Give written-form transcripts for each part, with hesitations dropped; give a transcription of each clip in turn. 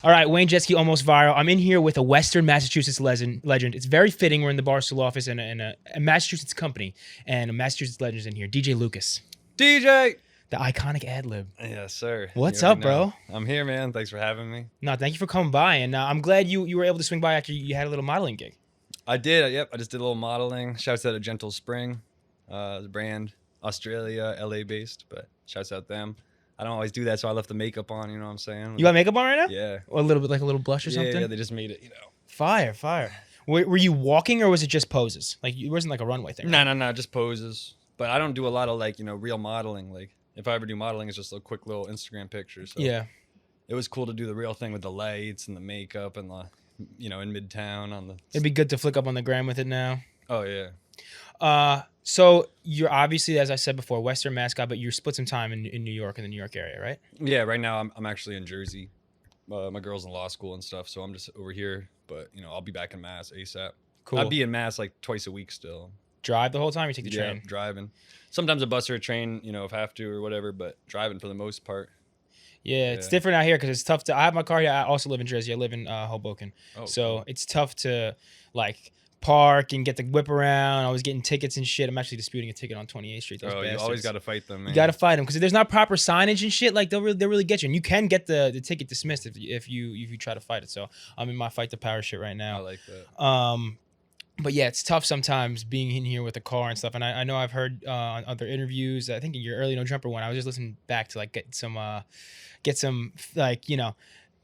All right, Wayne Jetski, almost viral. I'm in here with a Western Massachusetts legend. It's very fitting. We're in the Barstool office and a Massachusetts company, and a Massachusetts legend's in here. DJ Lucas, DJ! the iconic ad lib. Yes, sir. What's You already up, bro? know. I'm here, man. Thanks for having me. No, thank you for coming by, and I'm glad you were able to swing by after you had a little modeling gig. I did. Yep. I just did a little modeling. Shouts out to Gentle Spring, the brand, Australia, LA based, but shouts out them. I don't always do that, so I left the makeup on. You know what I'm saying? You got makeup on right now? Yeah. Or a little bit, like a little blush or something? Yeah, they just made it, Fire. Were you walking or was it just poses? Like, it wasn't like a runway thing, right? No, just poses. But I don't do a lot of real modeling. Like if I ever do modeling, it's just a quick little Instagram picture. So Yeah. it was cool to do the real thing with the lights and the makeup and the, in Midtown on the. It'd be good to flick up on the gram with it now. Oh yeah. So you're obviously, as I said before, Western mascot, but you split some time in New York, in the New York area, right? Yeah, right now I'm actually in Jersey. My girl's in law school and stuff, so I'm just over here. But I'll be back in Mass ASAP. Cool. I'll be in Mass like twice a week still. Drive the whole time? Or you take the Yeah, train? driving. Sometimes a bus or a train, if I have to or whatever. But driving for the most part. Yeah, it's different out here because it's tough to. I have my car here. I also live in Jersey. I live in Hoboken, so cool. it's tough to park and get the whip around. I was getting tickets and shit. I'm actually disputing a ticket on 28th Street. Those You bastards. always got to fight them, man. You got to fight them because if there's not proper signage and shit, like they'll really get you. And you can get the ticket dismissed if you try to fight it. So I'm in my fight the power shit right now. I like that. But yeah, it's tough sometimes being in here with a car and stuff. And I know I've heard on other interviews. I think in your early No Jumper one, I was just listening back to get some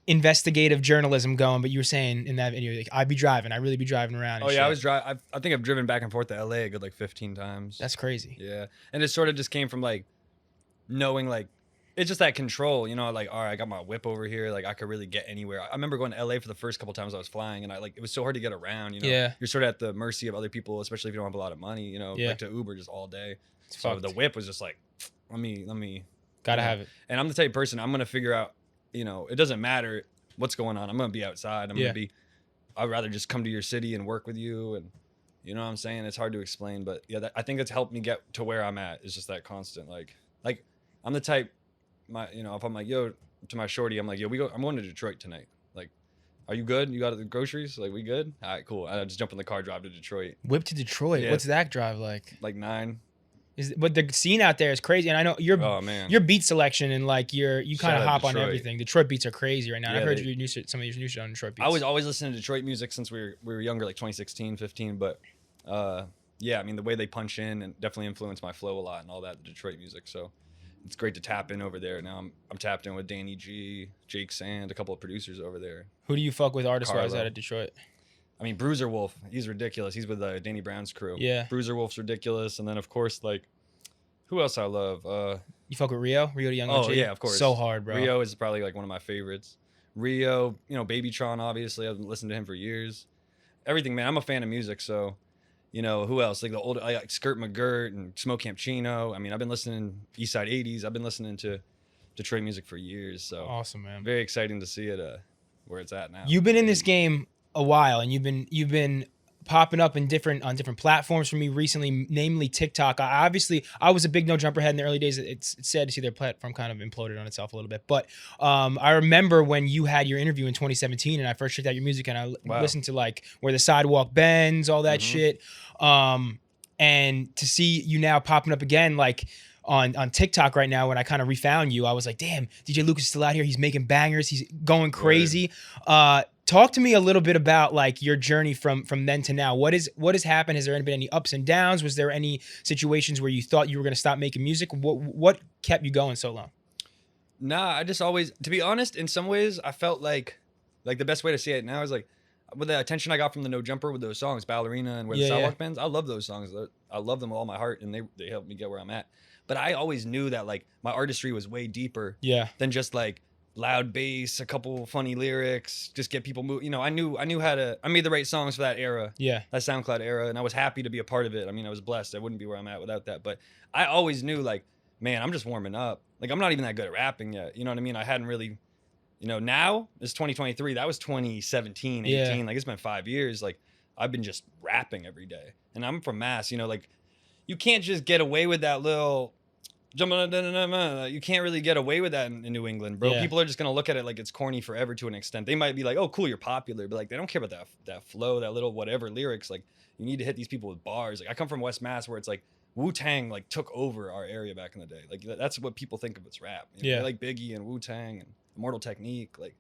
investigative journalism going. But you were saying in that video, I'd be driving. I really be driving around. And Oh yeah, shit. I was driving. I think I've driven back and forth to LA a good 15 times. That's crazy. Yeah, and it sort of just came from knowing it's just that control, all right, I got my whip over here, I could really get anywhere. I remember going to LA for the first couple times I was flying, and it was so hard to get around, Yeah. You're sort of at the mercy of other people, especially if you don't have a lot of money, Yeah. to Uber just all day. It's So fucked. the whip was just let me Gotta have it. And I'm the type of person, I'm gonna figure out, it doesn't matter what's going on. I'm gonna be outside. I'd rather just come to your city and work with you, and you know what I'm saying? It's hard to explain, but yeah, I think that's helped me get to where I'm at. It's just that constant, I'm the type, if I'm yo, to my shorty, I'm yo, I'm going to Detroit tonight. Are you good? You got the groceries? We good? All right, cool. I just jump in the car, drive to Detroit. Whip to Detroit. Yeah. What's that drive like? 9. But the scene out there is crazy, and I know your beat selection and you kind of hop on everything. Detroit beats are crazy right now. Yeah, I've heard some of your new shit on Detroit beats. I was always listening to Detroit music since we were younger, 2016, 15. But yeah, the way they punch in and definitely influenced my flow a lot and all that, the Detroit music. So it's great to tap in over there. Now I'm tapped in with Danny G, Jake Sand, a couple of producers over there. Who do you fuck with artist-wise Carlo. out of Detroit? Bruiser Wolf, he's ridiculous. He's with Danny Brown's crew. Yeah. Bruiser Wolf's ridiculous, and then of course who else I love? You fuck with Rio the Young OG? Oh yeah, of course. So hard, bro. Rio is probably one of my favorites. Rio, Babytron, obviously. I've listened to him for years. Everything, man. I'm a fan of music, so who else? The old Skirt McGirt and Smoke Campchino. I've been listening Eastside 80s. I've been listening to Detroit music for years. So awesome, man. Very exciting to see it where it's at now. You've been in this game a while, and you've been popping up on different platforms for me recently, namely TikTok. I was a big No Jumper head in the early days. It's sad to see their platform kind of imploded on itself a little bit. But I remember when you had your interview in 2017, and I first checked out your music, and I listened to Where the Sidewalk Bends, all that shit. And to see you now popping up again, on TikTok right now, when I kind of refound you, I was like, damn, DJ Lucas is still out here. He's making bangers. He's going crazy. Talk to me a little bit about your journey from then to now. What has happened? Has there been any ups and downs? Was there any situations where you thought you were going to stop making music? What kept you going so long? Nah, I just always, to be honest, in some ways, I felt like the best way to see it now is with the attention I got from the No Jumper with those songs, Ballerina and Where the Sidewalk Bends. I love those songs. I love them with all my heart, and they helped me get where I'm at. But I always knew that my artistry was way deeper than just loud bass, a couple funny lyrics, just get people move. I knew how to. I made the right songs for that era. Yeah, that SoundCloud era, and I was happy to be a part of it. I was blessed. I wouldn't be where I'm at without that. But I always knew man, I'm just warming up. I'm not even that good at rapping yet. You know what I mean? I hadn't really. Now it's 2023. That was 2017, 18. It's been 5 years. I've been just rapping every day, and I'm from Mass. You can't just get away with that little jumping on, you can't really get away with that in New England, bro. Yeah. People are just gonna look at it like it's corny forever to an extent. They might be like, oh, cool, you're popular, but like they don't care about that flow, that little whatever lyrics. Like you need to hit these people with bars. Like I come from West Mass where it's like Wu-Tang like took over our area back in the day. Like that's what people think of as rap. You know? Yeah. They like Biggie and Wu-Tang and Immortal Technique. Like,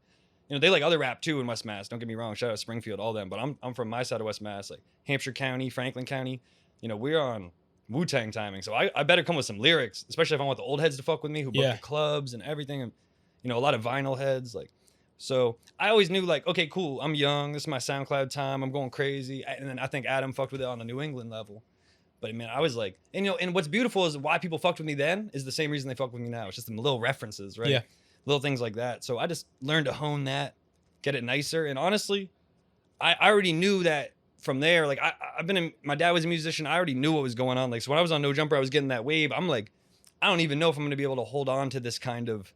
you know, they like other rap too in West Mass. Don't get me wrong. Shout out Springfield, all them. But I'm from my side of West Mass, like Hampshire County, Franklin County. You know, we're on Wu-Tang timing. So I better come with some lyrics, especially if I want the old heads to fuck with me who book the clubs and everything. And, you know, a lot of vinyl heads. Like, so I always knew like, okay, cool. I'm young. This is my SoundCloud time. I'm going crazy. And then I think Adam fucked with it on the New England level. But man, I was like, and you know, and what's beautiful is why people fucked with me then is the same reason they fuck with me now. It's just them little references, right? Yeah. Little things like that. So I just learned to hone that, get it nicer. And honestly, I already knew that from there. Like my dad was a musician. I already knew what was going on. Like, so when I was on No Jumper, I was getting that wave. I'm like, I don't even know if I'm going to be able to hold on to this kind of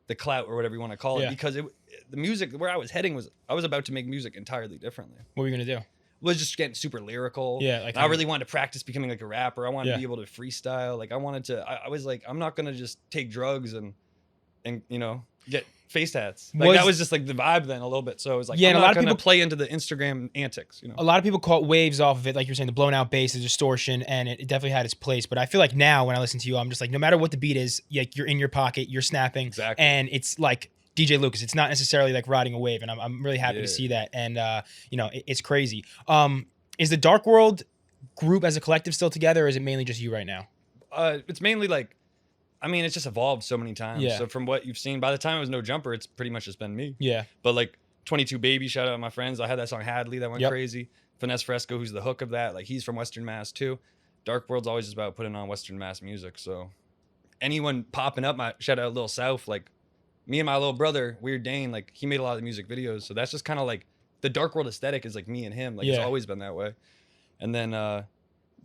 the clout or whatever you want to call it, because the music where I was heading was, I was about to make music entirely differently. What were you going to do? Was just getting super lyrical. Yeah. Like I really wanted to practice becoming like a rapper. I wanted to be able to freestyle. Like I wanted to, I was like, I'm not going to just take drugs and, you know, get face tats. Like that was just like the vibe then a little bit. So it was like, I'm and a not lot of gonna people play into the Instagram antics, you know. A lot of people caught waves off of it, like you're saying, the blown out bass, the distortion, and it definitely had its place. But I feel like now when I listen to you, I'm just like, no matter what the beat is, like you're in your pocket, you're snapping, Exactly. and it's like DJ Lucas. It's not necessarily like riding a wave, and I'm really happy to see that. And you know, it's crazy. Is the Dark World group as a collective still together, or is it mainly just you right now? It's mainly like, I mean, it's just evolved so many times. Yeah. So from what you've seen, by the time it was No Jumper, it's pretty much just been me. Yeah. But like 22 Baby, shout out to my friends. I had that song Hadley that went crazy. Finesse Fresco, who's the hook of that, like he's from Western Mass too. Dark World's always just about putting on Western Mass music. So anyone popping up, my shout out Lil South, like me and my little brother, Weird Dane, like he made a lot of the music videos. So that's just kind of like the Dark World aesthetic is like me and him. Like it's always been that way. And then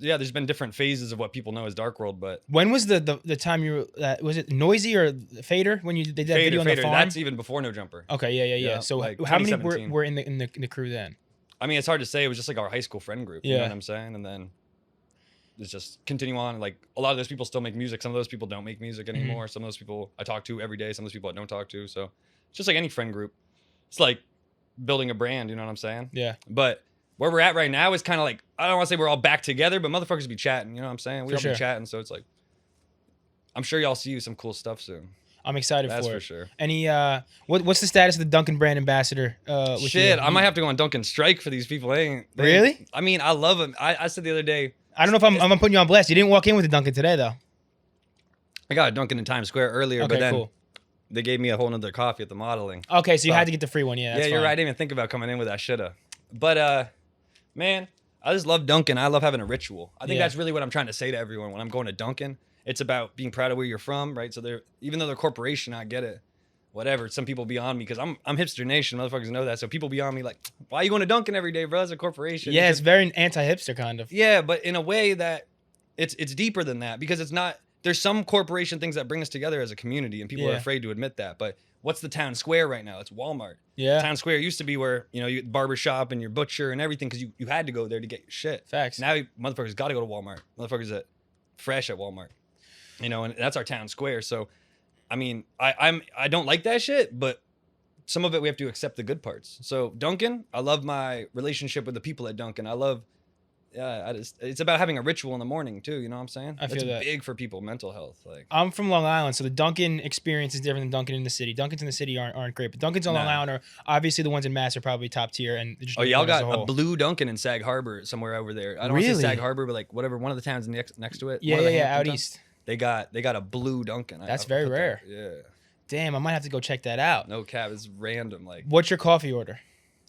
yeah, there's been different phases of what people know as Dark World, but when was the time you were was it Noisy or Fader when you did that video on the farm? That's even before No Jumper. Okay, yeah. So like how many were in the crew then? I mean, it's hard to say. It was just like our high school friend group. You know what I'm saying? And then it's just continue on. Like a lot of those people still make music. Some of those people don't make music anymore. Some of those people I talk to every day. Some of those people I don't talk to. So it's just like any friend group. It's like building a brand. You know what I'm saying? Yeah. But where we're at right now is kind of like, I don't want to say we're all back together, but motherfuckers be chatting. You know what I'm saying? We all be chatting. So it's like, I'm sure y'all see some cool stuff soon. I'm excited That's for for it. sure. Any what's the status of the Dunkin brand ambassador? Shit, I might have to go on Dunkin strike for these people. Really? I mean, I love them. I said the other day. I don't know if I'm putting you on blast. You didn't walk in with the Dunkin today though. I got a Dunkin in Times Square earlier, Okay, but then cool. they gave me a whole nother coffee at the modeling. Okay, so you had to get the free one. Yeah, that's you're fine. right. I didn't even think about coming in with that. Shoulda. But man, I just love Dunkin. I love having a ritual. I think that's really what I'm trying to say to everyone when I'm going to Dunkin. It's about being proud of where you're from, right? So they're, even though they're a corporation, I get it. Whatever. Some people be on me because I'm hipster nation. Motherfuckers know that. So people be on me like, why are you going to Dunkin every day, bro? It's a corporation. Yeah, it's very anti-hipster kind of. Yeah, but in a way that it's deeper than that, because it's not. There's some corporation things that bring us together as a community, and people are afraid to admit that. But what's the town square right now? It's Walmart. Yeah. Town square used to be where, you know, you barber shop and your butcher and everything, because you had to go there to get your shit. Facts. Now motherfuckers got to go to Walmart. Motherfuckers at fresh at Walmart. You know, and that's our town square. So, I mean, I don't like that shit, but some of it we have to accept the good parts. So Dunkin, I love my relationship with the people at Dunkin. I love, it's about having a ritual in the morning too. You know what I'm saying? I feel that. Big for people, mental health. Like I'm from Long Island, so the Dunkin experience is different than Dunkin in the city. Dunkins in the city aren't great, but Dunkins on Long Island are obviously the ones in Mass are probably top tier. And just y'all got a blue Dunkin in Sag Harbor somewhere over there. I don't want to say Sag Harbor, but like whatever, one of the towns next to it. Yeah, out east. They got a blue Dunkin. That's very rare. Yeah. Damn, I might have to go check that out. No cap, it's random. Like, what's your coffee order?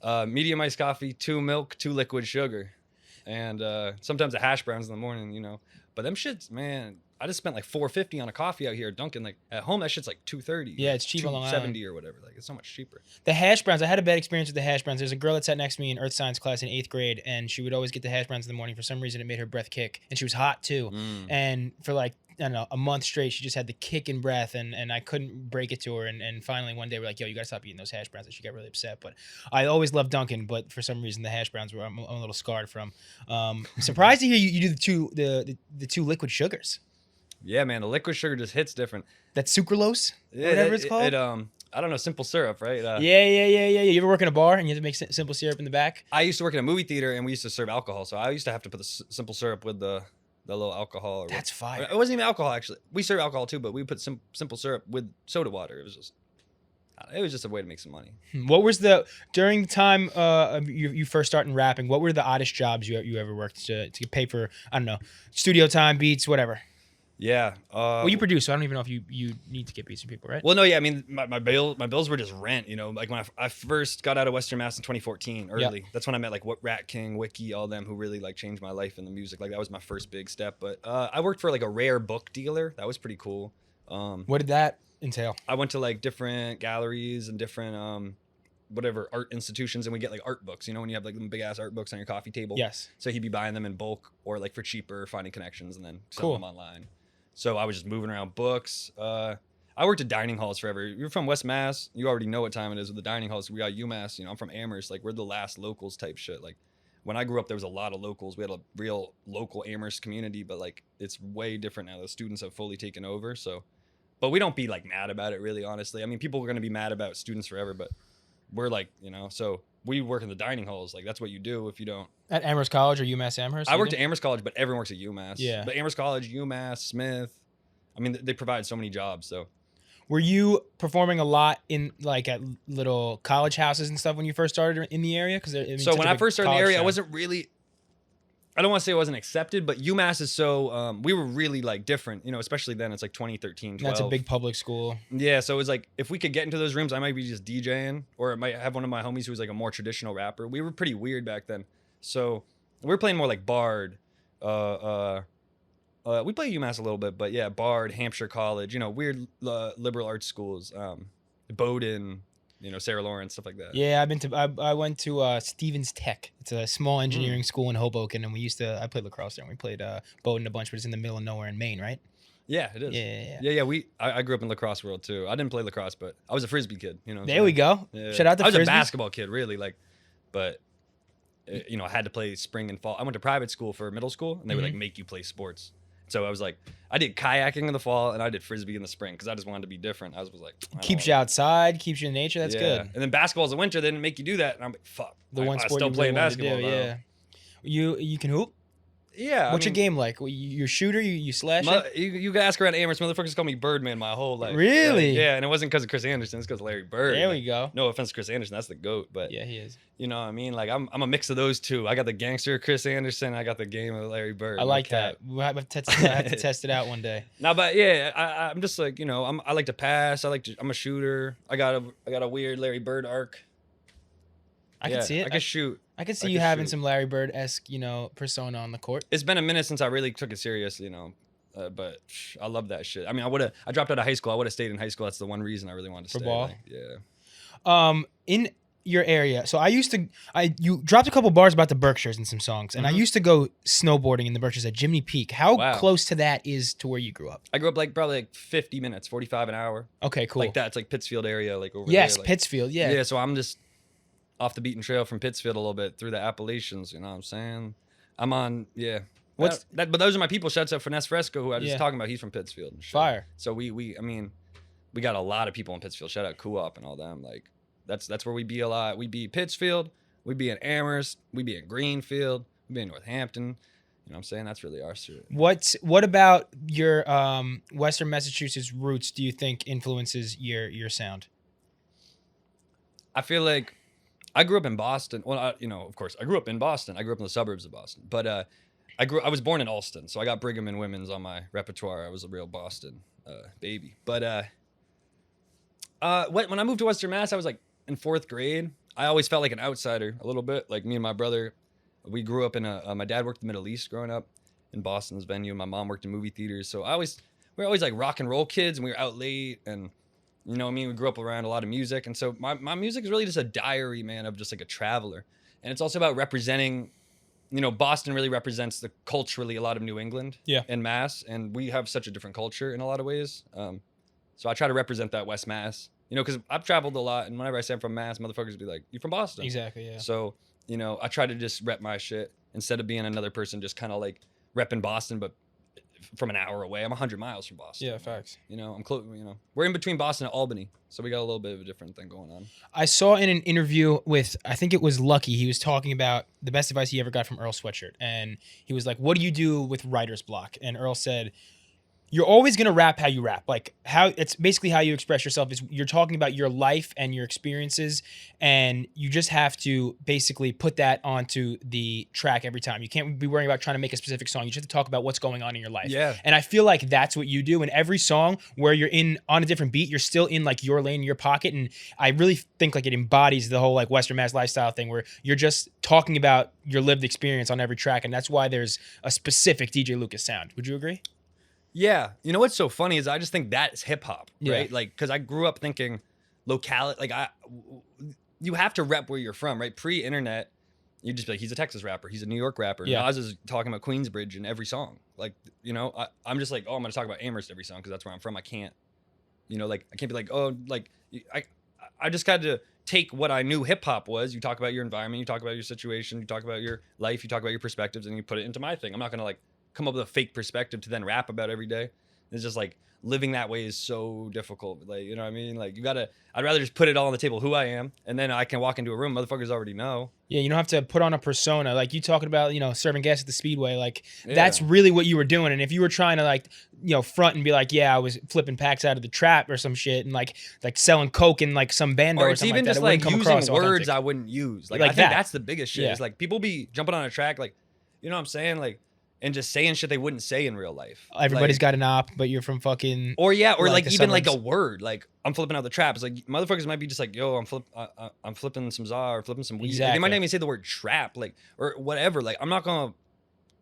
Medium iced coffee, 2 milk, 2 liquid sugar, and sometimes a hash browns in the morning. You know, but them shits, man. I just spent like $4.50 on a coffee out here at Dunkin. Like at home, that shit's like $2.30. Yeah, it's cheap on Long Island. $2.70 or whatever. Like it's so much cheaper. The hash browns. I had a bad experience with the hash browns. There's a girl that sat next to me in Earth Science class in 8th grade, and she would always get the hash browns in the morning. For some reason, it made her breath kick, and she was hot too. And for like, I don't know, a month straight, she just had the kick in breath, and I couldn't break it to her. And finally, one day, we're like, yo, you gotta stop eating those hash browns. And she got really upset. But I always loved Dunkin', but for some reason, the hash browns I'm a little scarred from. Surprised to hear you do the two liquid sugars. Yeah, man, the liquid sugar just hits different. That sucralose, Yeah, whatever it's called. I don't know, simple syrup, right? Yeah. You ever work in a bar and you have to make simple syrup in the back? I used to work in a movie theater and we used to serve alcohol, so I used to have to put the simple syrup with the little alcohol. Or That's fire. It wasn't even alcohol actually. We serve alcohol too, but we put simple syrup with soda water. It was just a way to make some money. What was during the time of you first starting rapping? What were the oddest jobs you ever worked to get paid for? I don't know, studio time, beats, whatever. Yeah. Well, you produce, so I don't even know if you need to get beats from people, right? Well, no, yeah. I mean, my bills were just rent. You know, like when I first got out of Western Mass in 2014, early. Yep. That's when I met like Rat King, Wiki, all them who really like changed my life in the music. Like that was my first big step. But I worked for like a rare book dealer. That was pretty cool. What did that entail? I went to like different galleries and different whatever art institutions, and we get like art books. You know, when you have like big ass art books on your coffee table. Yes. So he'd be buying them in bulk or like for cheaper, finding connections, and then selling them online. So I was just moving around books. I worked at dining halls forever. You're from West Mass. You already know what time it is with the dining halls. We got UMass. You know, I'm from Amherst. Like, we're the last locals type shit. Like, when I grew up, there was a lot of locals. We had a real local Amherst community, but, like, it's way different now. The students have fully taken over. So, but we don't be, like, mad about it, really, honestly. I mean, people are going to be mad about students forever, but we're, like, you know, so we work in the dining halls. Like, that's what you do if you don't. At Amherst College or UMass Amherst? I worked at Amherst College, but everyone works at UMass. Yeah. But Amherst College, UMass, Smith. I mean, they provide so many jobs. So, were you performing a lot in like at little college houses and stuff when you first started in the area? Because so when I first started in the area, I wasn't really. I don't want to say I wasn't accepted, but UMass is so. We were really like different, you know. Especially then, it's like 2013, 12. That's a big public school. Yeah, so it was like if we could get into those rooms, I might be just DJing, or I might have one of my homies who was like a more traditional rapper. We were pretty weird back then, so we were playing more like Bard. We play UMass a little bit, but yeah, Bard, Hampshire College, you know, weird liberal arts schools, Bowdoin, you know, Sarah Lawrence, stuff like that. Yeah, I went to Stevens Tech. It's a small engineering school in Hoboken, and I played lacrosse there, and we played Bowdoin a bunch, but it's in the middle of nowhere in Maine, right? Yeah, it is. Yeah. I grew up in lacrosse world too. I didn't play lacrosse, but I was a Frisbee kid, you know. There we go. Yeah. Shout out to I was Frisbees. a basketball kid, really, like, but you know, I had to play spring and fall. I went to private school for middle school, and they would like make you play sports. So I was like, I did kayaking in the fall and I did Frisbee in the spring because I just wanted to be different. I was like, keeps you outside, keeps you in nature. That's good. And then basketball's in winter. They didn't make you do that. And I'm like, fuck. I still playing basketball. Yeah. You can hoop? Yeah. What's your game like? You're a shooter? You slash it? You can ask around Amherst. Motherfuckers call me Birdman my whole life. Really? Yeah, and it wasn't because of Chris Anderson. It's because Larry Bird. There we go. No offense to Chris Anderson. That's the GOAT. But yeah, he is. You know what I mean? Like, I'm a mix of those two. I got the gangster Chris Anderson. I got the game of Larry Bird. I like that. We'll have to test it out one day. No, but yeah, I'm just like, you know, I like to pass. I'm a shooter. I got a weird Larry Bird arc. I can see it. I can shoot. I can see you having some Larry Bird-esque, you know, persona on the court. It's been a minute since I really took it serious, you know, but I love that shit. I mean, I dropped out of high school. I would have stayed in high school. That's the one reason I really wanted to stay. For ball? Like, yeah. In your area, so you dropped a couple bars about the Berkshires in some songs, and I used to go snowboarding in the Berkshires at Jiminy Peak. How close to that is to where you grew up? I grew up like probably like 50 minutes, 45 an hour. Okay, cool. Like that. It's like Pittsfield area, like over there. Yes, like, Pittsfield, yeah. Yeah, so I'm just off the beaten trail from Pittsfield a little bit through the Appalachians, you know what I'm saying? I'm on, yeah. But those are my people. Shouts out Finesse Fresco, who I was just talking about. He's from Pittsfield and shit. Fire. So I mean, we got a lot of people in Pittsfield. Shout out Co-op and all them. Like, that's where we be a lot. We be Pittsfield, we be in Amherst, we be in Greenfield, we be in Northampton. You know what I'm saying? That's really our shit. What about your Western Massachusetts roots do you think influences your sound? I feel like I grew up in Boston. Well, you know, of course, I grew up in Boston. I grew up in the suburbs of Boston. But I was born in Allston, so I got Brigham and Women's on my repertoire. I was a real Boston baby. But when I moved to Western Mass, I was like in 4th grade. I always felt like an outsider a little bit. Like me and my brother, we grew up in my dad worked in the Middle East growing up in Boston's venue. My mom worked in movie theaters. So we were always like rock and roll kids, and we were out late and. You know what I mean? We grew up around a lot of music. And so my music is really just a diary, man, of just like a traveler. And it's also about representing, you know, Boston really represents culturally a lot of New England and Mass. And we have such a different culture in a lot of ways. So I try to represent that West Mass, you know, because I've traveled a lot. And whenever I say I'm from Mass, motherfuckers be like, you from Boston? Exactly, yeah. So, you know, I try to just rep my shit instead of being another person just kind of like repping Boston, but from an hour away. I'm 100 miles from Boston. Yeah, facts. You know, I'm close. You know, we're in between Boston and Albany, so we got a little bit of a different thing going on. I saw in an interview with, I think it was Lucky, he was talking about the best advice he ever got from Earl Sweatshirt, and he was like, "What do you do with writer's block?" And Earl said, you're always going to rap how you rap. Like, how it's basically how you express yourself is you're talking about your life and your experiences, and you just have to basically put that onto the track every time. You can't be worrying about trying to make a specific song. You just have to talk about what's going on in your life. Yeah. And I feel like that's what you do in every song where you're in on a different beat. You're still in like your lane, your pocket. And I really think like it embodies the whole like Western Mass lifestyle thing where you're just talking about your lived experience on every track. And that's why there's a specific DJ Lucas sound. Would you agree? Yeah. You know what's so funny is I just think that's hip hop, right? Yeah. Like, because I grew up thinking locality, like you have to rep where you're from, right? Pre-internet, you'd just be like, he's a Texas rapper, he's a New York rapper. Yeah. Nas is talking about Queensbridge in every song. Like, you know, I'm just like, oh, I'm going to talk about Amherst every song because that's where I'm from. I can't, you know, like, I can't be like, oh, like, I just got to take what I knew hip hop was. You talk about your environment, you talk about your situation, you talk about your life, you talk about your perspectives, and you put it into my thing. I'm not going to like come up with a fake perspective to then rap about every day. It's just like living that way is so difficult. Like, you know what I mean? Like I'd rather just put it all on the table, who I am. And then I can walk into a room, motherfuckers already know. Yeah, you don't have to put on a persona. Like you talking about, you know, serving gas at the Speedway. Like that's really what you were doing. And if you were trying to like, you know, front and be like, yeah, I was flipping packs out of the trap or some shit and like selling coke in like some bando or something even like that, just it wouldn't like come using across words authentic. I wouldn't use. Like I think that's the biggest shit. Yeah. Is like people be jumping on a track, like, you know what I'm saying? Like, and just saying shit they wouldn't say in real life. Everybody's like, got an op, but you're from fucking... Or yeah, or like even suburbs. like a word. Like, I'm flipping out the trap. It's like, motherfuckers might be just like, yo, I'm flipping some za or flipping some weed. Exactly. Like, they might not even say the word trap, like, or whatever. Like, I'm not gonna,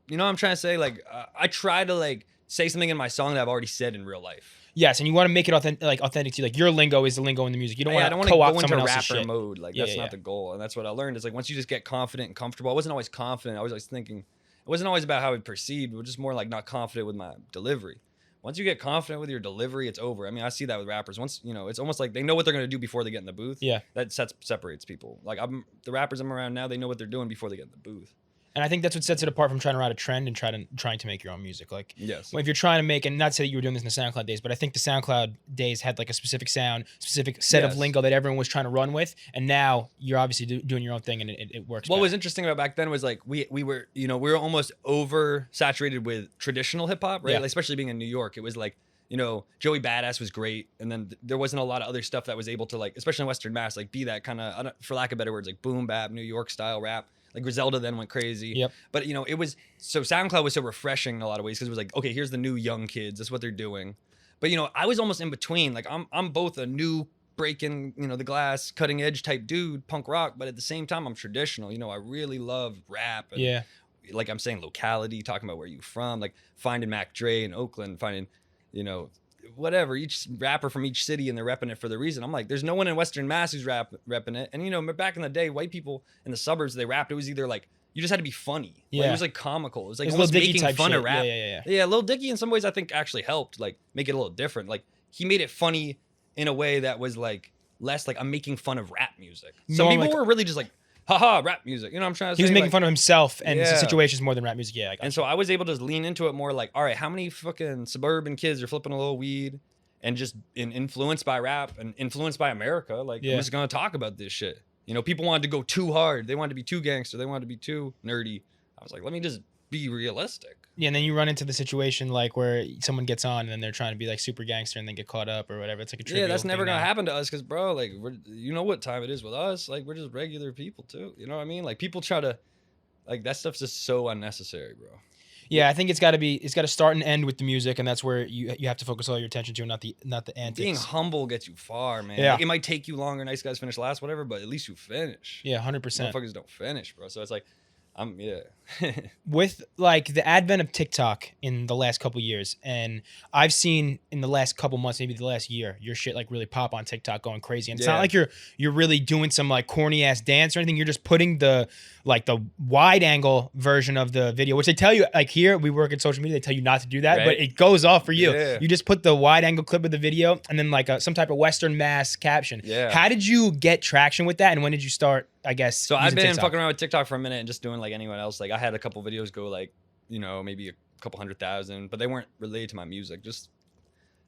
you know what I'm trying to say? Like, I try to like say something in my song that I've already said in real life. Yes, and you want to make it authentic to you. Like, your lingo is the lingo in the music. You don't want to go co-opt into someone else's rapper shit. mode. Like, that's not the goal. And that's what I learned is like, once you just get confident and comfortable, I wasn't always confident. I was always thinking, it wasn't always about how it perceived, but just more like not confident with my delivery. Once you get confident with your delivery, it's over. I mean, I see that with rappers. Once, you know, it's almost like they know what they're going to do before they get in the booth. Yeah. That separates people. Like, the rappers I'm around now, they know what they're doing before they get in the booth. And I think that's what sets it apart from trying to ride a trend and trying to make your own music. Like, yes, if you're trying to make, and not to say that you were doing this in the SoundCloud days, but I think the SoundCloud days had like a specific sound, specific set of lingo that everyone was trying to run with, and now you're obviously doing your own thing, and it works. What was interesting about back then was like we were, you know, we were almost oversaturated with traditional hip hop, right? Yeah. Like, especially being in New York, it was like, you know, Joey Badass was great, and then there wasn't a lot of other stuff that was able to, like, especially in Western Mass, like be that kind of, for lack of better words, like boom bap New York style rap. Like Griselda then went crazy. Yep. But, you know, it was, so SoundCloud was so refreshing in a lot of ways because it was like, okay, here's the new young kids. That's what they're doing. But, you know, I was almost in between. Like, I'm both a new breaking, you know, the glass, cutting edge type dude, punk rock, but at the same time, I'm traditional. You know, I really love rap. And, like I'm saying, locality, talking about where you from, like finding Mac Dre in Oakland, finding, you know, whatever, each rapper from each city, and they're repping it for the reason. I'm like, there's no one in Western Mass who's repping it. And, you know, back in the day, white people in the suburbs, they rapped, it was either like, you just had to be funny. Yeah. Like, it was like comical. It was like It's almost Lil Dicky making type fun shit. of rap. Yeah, Lil Dicky in some ways I think actually helped like make it a little different. Like, he made it funny in a way that was like less like I'm making fun of rap music. Some people were really just like, haha, rap music. You know what I'm trying to say? He was making like, fun of himself and situations more than rap music. Yeah, I got and so I was able to lean into it more like, all right, how many fucking suburban kids are flipping a little weed and just influenced by rap and influenced by America? Like, I'm just going to talk about this shit. You know, people wanted to go too hard. They wanted to be too gangster. They wanted to be too nerdy. I was like, let me just be realistic. Yeah, and then you run into the situation like where someone gets on and then they're trying to be like super gangster and then get caught up or whatever. It's like a trivial that's never thing gonna now. happen to us because, bro, like, you know what time it is with us. Like, we're just regular people too. You know what I mean? Like, people try to, like, that stuff's just so unnecessary, bro. Yeah, I think it's got to start and end with the music, and that's where you have to focus all your attention to, not the antics. Being humble gets you far, man. Yeah. Like, it might take you longer. Nice guys finish last, whatever, but at least you finish. Yeah, 100%. Motherfuckers don't finish, bro. So it's like, With like the advent of TikTok in the last couple years, and I've seen in the last couple months, maybe the last year, your shit like really pop on TikTok, going crazy. And it's not like you're really doing some like corny ass dance or anything. You're just putting the wide angle version of the video, which they tell you, like, here we work in social media, they tell you not to do that, but it goes off for you. Yeah. You just put the wide angle clip of the video and then like some type of Western Mass caption. Yeah. How did you get traction with that, and when did you start, I guess? So I've been TikTok? fucking around with TikTok for a minute and just doing like anyone else. Like, I had a couple videos go like, you know, maybe a couple 100,000, but they weren't related to my music. Just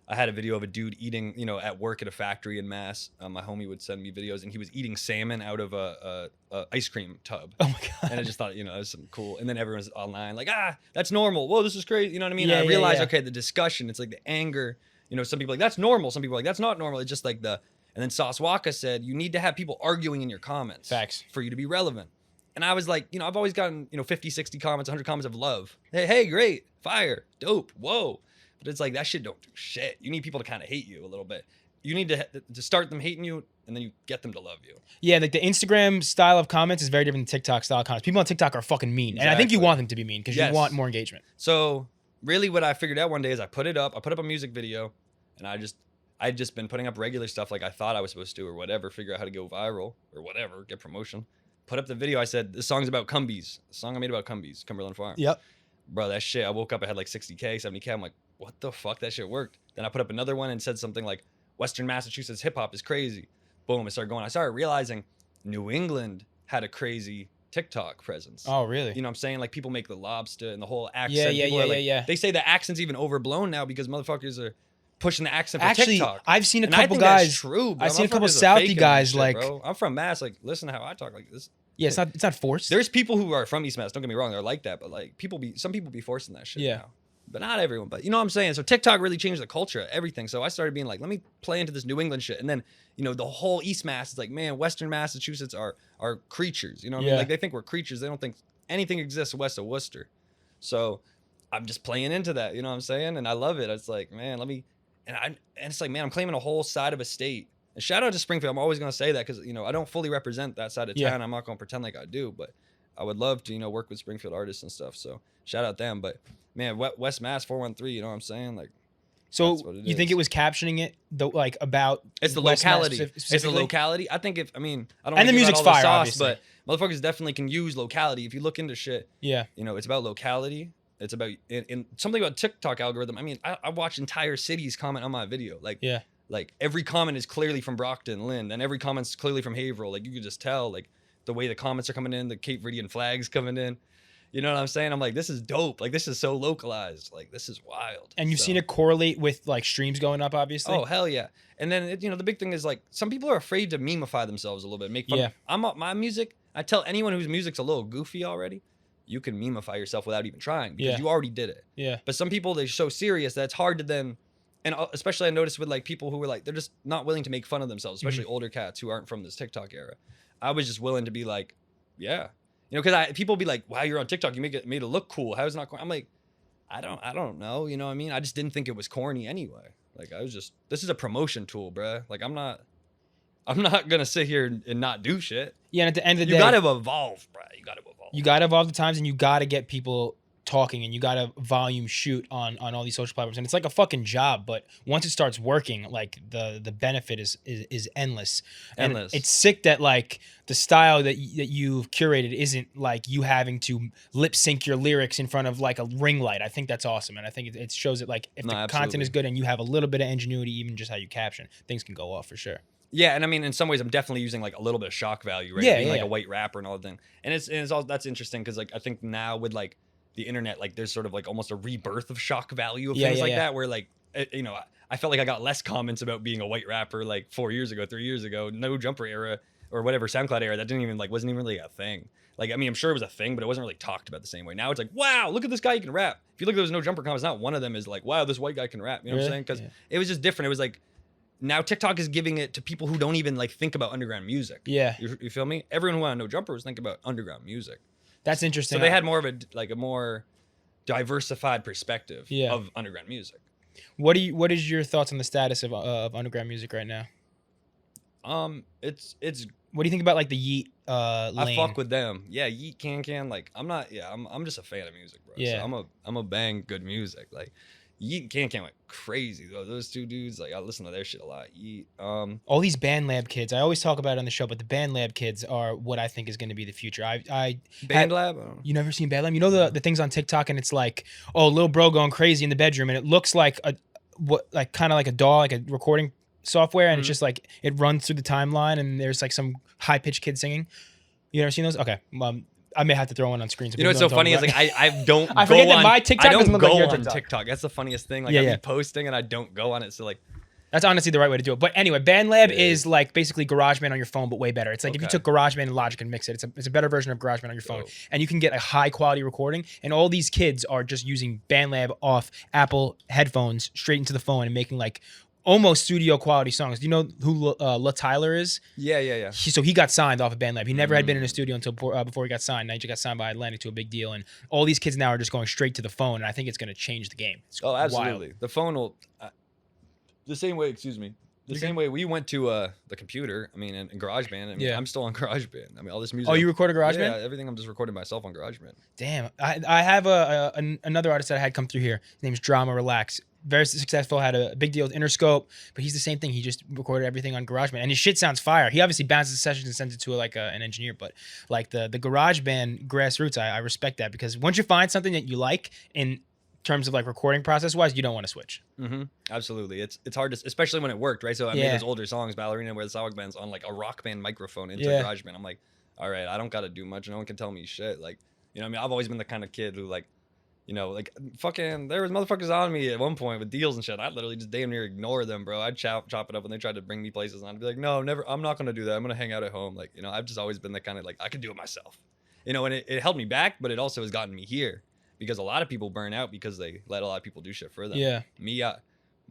I had a video of a dude eating, you know, at work at a factory in Mass. My homie would send me videos, and he was eating salmon out of a ice cream tub. Oh my God. And I just thought, you know, that was something cool. And then everyone's online like, that's normal. Whoa, this is crazy. You know what I mean? Yeah, I realized, yeah. okay, the discussion, it's like the anger. You know, some people are like, that's normal. Some people are like, that's not normal. It's just like and then Sauce Waka said, you need to have people arguing in your comments. Facts. For you to be relevant. And I was like, you know, I've always gotten, you know, 50, 60 comments, 100 comments of love. Hey, great, fire, dope, whoa. But it's like, that shit don't do shit. You need people to kind of hate you a little bit. You need to start them hating you, and then you get them to love you. Yeah, like the Instagram style of comments is very different than TikTok style comments. People on TikTok are fucking mean. And I think you want them to be mean because you want more engagement. So really what I figured out one day is I put up a music video, and I'd just been putting up regular stuff like I thought I was supposed to or whatever, figure out how to go viral or whatever, get promotion. Put up the video. I said, this song's about Cumbies. The song I made about Cumbies, Cumberland Farm. Yep. Bro, that shit, I woke up, I had like 60K, 70K. I'm like, what the fuck? That shit worked. Then I put up another one and said something like, Western Massachusetts hip hop is crazy. Boom, it started going. I started realizing New England had a crazy TikTok presence. Oh, really? You know what I'm saying? Like people make the lobster and the whole accent. Yeah. They say the accent's even overblown now because motherfuckers are pushing the accent for Actually, TikTok. I've seen a And couple I think guys. that's true, bro. I've seen a couple Motherfuckers are Southie faking guys that shit, like. bro. I'm from Mass. Like, listen to how I talk like this. Yeah, it's not forced. There's people who are from East Mass. Don't get me wrong. They're like that, but like some people be forcing that shit. Yeah. Now. But not everyone. But you know what I'm saying? So TikTok really changed the culture of everything. So I started being like, let me play into this New England shit. And then, you know, the whole East Mass is like, man, Western Massachusetts are creatures. You know what I mean? Like they think we're creatures. They don't think anything exists west of Worcester. So I'm just playing into that. You know what I'm saying? And I love it. It's like, man, and it's like, man, I'm claiming a whole side of a state. And shout out to Springfield. I'm always going to say that because, you know, I don't fully represent that side of town. I'm not going to pretend like I do, but I would love to, you know, work with Springfield artists and stuff. So shout out them. But man, West Mass 413, you know what I'm saying? Like, so you think it was captioning it like about it's the West locality. Mass It's the locality. I think I don't and the music's fire, sauce, obviously. but motherfuckers definitely can use locality. If you look into shit, you know, it's about locality. It's about in something about TikTok algorithm. I mean, I watch entire cities comment on my video. Like every comment is clearly from Brockton, Lynn, and every comment's clearly from Haverhill. Like you could just tell, like the way the comments are coming in, the Cape Verdean flags coming in. You know what I'm saying? I'm like, this is dope. Like this is so localized. Like this is wild. And you've seen it correlate with like streams going up, obviously. Oh hell yeah! And then you know the big thing is like some people are afraid to memeify themselves a little bit, make fun. Yeah. My music. I tell anyone whose music's a little goofy already, you can memeify yourself without even trying because you already did it. Yeah. But some people, they're so serious that it's hard to then, and especially I noticed with like people who were like, they're just not willing to make fun of themselves, especially older cats who aren't from this TikTok era. I was just willing to be like, yeah. You know, because people be like, wow, you're on TikTok. You made it look cool. How is it not corny? I'm like, I don't know. You know what I mean? I just didn't think it was corny anyway. Like this is a promotion tool, bruh. Like I'm not going to sit here and not do shit. Yeah, and at the end of the day, you got to evolve, bruh. You got to evolve. You got to evolve the times, and you got to get people talking, and you got to volume shoot on all these social platforms. And it's like a fucking job, but once it starts working, like the benefit is endless. And it's sick that like the style that you've curated isn't like you having to lip sync your lyrics in front of like a ring light. I think that's awesome, and I think it shows that like if the content is good and you have a little bit of ingenuity, even just how you caption, things can go off for sure. Yeah, and I mean, in some ways, I'm definitely using like a little bit of shock value, right? Being like a white rapper and all that thing. And it's all that's interesting because like I think now with like the internet, like there's sort of like almost a rebirth of shock value of things like that, where like you know, I felt like I got less comments about being a white rapper like 4 years ago, 3 years ago, no jumper era or whatever SoundCloud era. That didn't even like wasn't even really a thing. Like I mean, I'm sure it was a thing, but it wasn't really talked about the same way. Now it's like, wow, look at this guy, he can rap. If you look at those no jumper comments, not one of them is like, wow, this white guy can rap. You know what I'm saying? Because it was just different. It was like. Now TikTok is giving it to people who don't even like think about underground music. Yeah, you feel me? Everyone who wanted No Jumper was thinking about underground music. That's interesting. So they had more of a more diversified perspective of underground music. What is your thoughts on the status of underground music right now? It's. What do you think about like the Yeet I lane? fuck with them. Yeah, Yeet can. Like I'm not. Yeah, I'm just a fan of music, bro. Yeah. So I'm a bang good music. Like. Yeet and Can went crazy though. Those two dudes, like I listen to their shit a lot. Yeet, all these Band Lab kids. I always talk about it on the show, but the Band Lab kids are what I think is going to be the future. Band Lab. You never seen Band Lab? You know the things on TikTok, and it's like, oh, little bro going crazy in the bedroom, and it looks like kind of like a DAW, like a recording software, and it's just like it runs through the timeline, and there's like some high pitched kid singing. You ever seen those? Okay. I may have to throw one on screen. So you know what's so funny is like I don't. I forget go that on, my TikTok I don't doesn't look like go your on TikTok. TikTok. That's the funniest thing. Like Yeah, I be yeah. posting and I don't go on it. So like That's honestly the right way to do it. But anyway, BandLab It is is. like basically GarageBand on your phone, but way better. It's like if you Okay. took GarageBand and Logic and mix it, it's a better version of GarageBand on your phone. Dope. And you can get a high quality recording. And all these kids are just using BandLab off Apple headphones straight into the phone and making like almost studio quality songs. Do you know who La Tyler is? Yeah. So he got signed off of BandLab. He never had been in a studio until before he got signed. Now he just got signed by Atlantic to a big deal. And all these kids now are just going straight to the phone. And I think it's going to change the game. It's Oh, absolutely. wild. The phone will. The same way. Excuse me. The same way we went to the computer. I mean, and GarageBand. I mean, Yeah. I'm still on GarageBand. I mean, all this music. Oh, you recorded GarageBand? Yeah, everything. I'm just recording myself on GarageBand. Damn, I have another artist that I had come through here. His name's Drama Relax. Very successful, had a big deal with Interscope, but he's the same thing. He just recorded everything on GarageBand, and his shit sounds fire. He obviously bounces the sessions and sends it to an engineer, but like the GarageBand grassroots, I respect that because once you find something that you like in terms of like recording process wise, you don't want to switch. Mm-hmm. Absolutely. It's hard to, especially when it worked, right? So I made Yeah. those older songs, Ballerina, where the Sock Band's on like a rock band microphone into Yeah. GarageBand. I'm like, all right, I don't got to do much. No one can tell me shit. Like, you know what I mean? I've always been the kind of kid who like, you know, like fucking, there was motherfuckers on me at one point with deals and shit. I'd literally just damn near ignore them, bro. I'd chop it up when they tried to bring me places and I'd be like, no, never, I'm not going to do that. I'm going to hang out at home. Like, you know, I've just always been the kind of like, I can do it myself, you know, and it held me back, but it also has gotten me here because a lot of people burn out because they let a lot of people do shit for them. Yeah. Me, you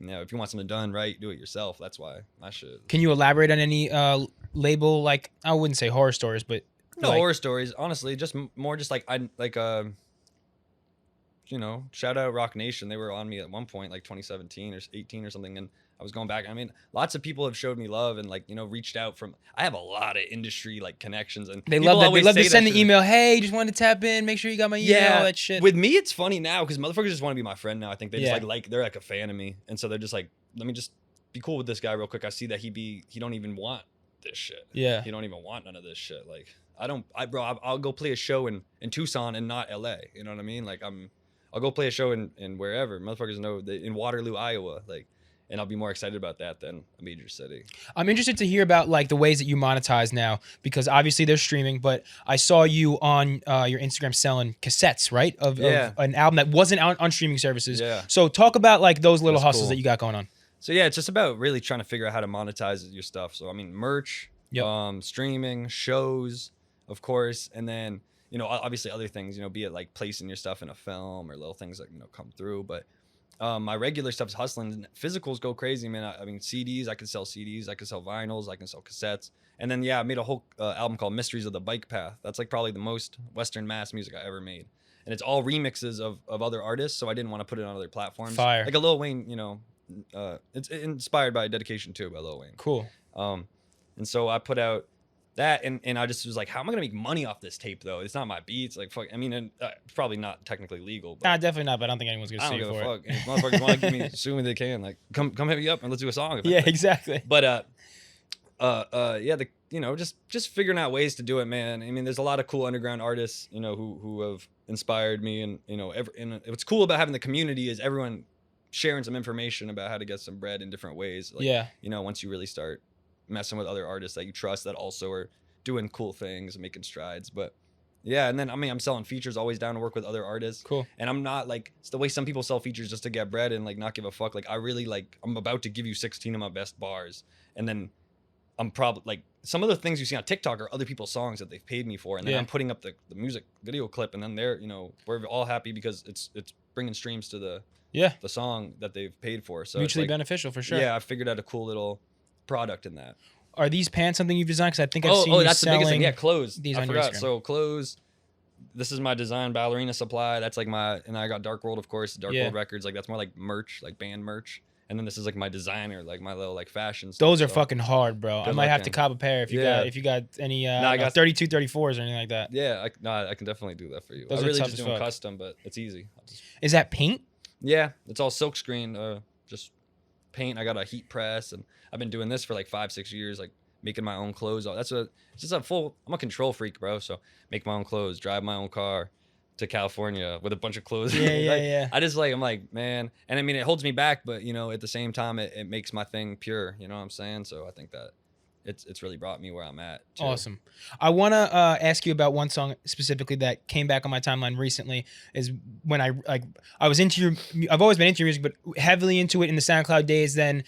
know, if you want something done right, do it yourself. That's why I should. Can you elaborate on any label, like, I wouldn't say horror stories, but No like, horror stories, honestly, just more just like you know, shout out Rock Nation. They were on me at one point, like 2017 or 18 or something, and I was going back. I mean, lots of people have showed me love and like, you know, reached out from. I have a lot of industry like connections, and they people love that. They always love say to send that the shit. email. Hey, just wanted to tap in. Make sure you got my email. All that shit. With me, it's funny now because motherfuckers just want to be my friend now. I think they Yeah. just like they're like a fan of me, and so they're just like, let me just be cool with this guy real quick. I see that he don't even want this shit. Yeah. He don't even want none of this shit. Like I'll go play a show in Tucson and not LA. You know what I mean? Like I'll go play a show in wherever. Motherfuckers know that in Waterloo, Iowa, like, and I'll be more excited about that than a major city. I'm interested to hear about like the ways that you monetize now because obviously they're streaming, but I saw you on your Instagram selling cassettes, right? Of an album that wasn't out on streaming services. Yeah. So talk about like those little That's hustles cool. that you got going on. So yeah, it's just about really trying to figure out how to monetize your stuff. So I mean, merch, Yep. streaming, shows, of course, and then, you know, obviously other things, you know, be it like placing your stuff in a film or little things that, you know, come through. But my regular stuff's hustling. And physicals go crazy, man. I mean, CDs, I can sell CDs, I can sell vinyls, I can sell cassettes. And then, yeah, I made a whole album called Mysteries of the Bike Path. That's like probably the most Western mass music I ever made. And it's all remixes of other artists, so I didn't want to put it on other platforms. Fire. Like a Lil Wayne, you know, it's inspired by Dedication 2 by Lil Wayne. Cool. And so I put out that, and I just was like, how am I gonna make money off this tape though? It's not my beats. Like, fuck. I mean, it's probably not technically legal. But Nah, definitely not. But I don't think anyone's gonna I sue don't you give a for fuck. If motherfuckers want to give me, sue me, they can. Like, come hit me up and let's do a song. it. Yeah, exactly. But yeah, you know, just figuring out ways to do it, man. I mean, there's a lot of cool underground artists, you know, who have inspired me, and you know, and what's cool about having the community is everyone sharing some information about how to get some bread in different ways. Like, Yeah. you know, once you really start messing with other artists that you trust that also are doing cool things and making strides. But yeah, and then I mean, I'm selling features, always down to work with other artists. Cool. And I'm not like, it's the way some people sell features just to get bread and like not give a fuck. Like I really like, I'm about to give you 16 of my best bars, and then I'm probably like, some of the things you see on TikTok are other people's songs that they've paid me for, and then I'm putting up the music video clip, and then they're, you know, we're all happy because it's bringing streams to the song that they've paid for. So mutually it's like, beneficial for sure. yeah, I figured out a cool little product in that. Are these pants something you've designed? Because I think I've seen you that's the biggest thing. Yeah, clothes. These I on your forgot. Instagram. So clothes. This is my design, Ballerina Supply. That's like and I got Dark World, of course, Dark World Records. Like that's more like merch, like band merch. And then this is like my designer, like my little like fashion stuff. Those are fucking hard, bro. I might have to cop a pair if you got any I got 32, 34s or anything like that. Yeah, I can definitely do that for you. Those I are really tough just as do them fuck. custom, but it's easy. Is that paint? Yeah, it's all silk screen, just paint. I got a heat press, and I've been doing this for like 5-6 years, like making my own clothes. It's just I'm a control freak, bro. So make my own clothes, drive my own car to California with a bunch of clothes. Yeah. I'm like, man, and I mean, it holds me back, but you know, at the same time, it makes my thing pure. You know what I'm saying? So I think that it's really brought me where I'm at too. Awesome. I want to ask you about one song specifically that came back on my timeline recently. Is when I was into your. I've always been into your music, but heavily into it in the SoundCloud days. Then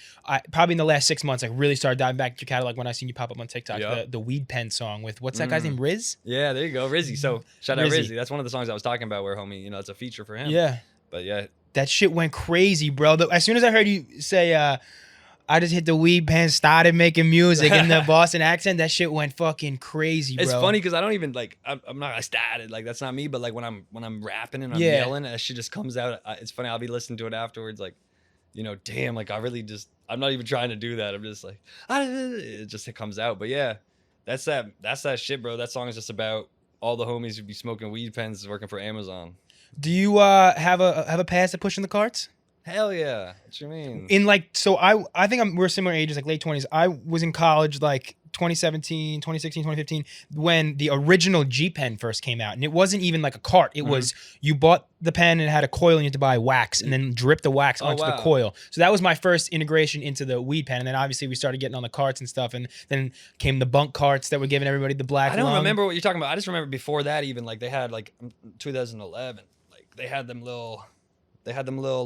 probably in the last 6 months, I really started diving back into your catalog when I seen you pop up on TikTok. Yep. The Weed Pen song with what's that guy's name? Riz. Yeah, there you go, Rizzy. So shout out Rizzy. Rizzy. That's one of the songs I was talking about where homie, you know, it's a feature for him. Yeah. But yeah, that shit went crazy, bro. As soon as I heard you say, I just hit the weed pen, started making music in the Boston accent, that shit went fucking crazy, bro. It's funny because I don't even like. I'm not. I started like that's not me. But like when I'm rapping and I'm yelling, that shit just comes out. It's funny. I'll be listening to it afterwards, like, you know, damn, like I really just. I'm not even trying to do that. I'm just like, it comes out. But yeah, that's that shit, bro. That song is just about all the homies who be smoking weed pens working for Amazon. Do you have a pass at pushing the carts? Hell yeah. What you mean? In like, so I think we're similar ages, like late 20s. I was in college like 2017, 2016, 2015 when the original G pen first came out. And it wasn't even like a cart. It was, you bought the pen and it had a coil and you had to buy wax and then drip the wax onto the coil. So that was my first integration into the weed pen. And then obviously we started getting on the carts and stuff. And then came the bunk carts that were giving everybody the black I don't lung. remember what you're talking about. I just remember before that even, like they had like 2011, like they had them little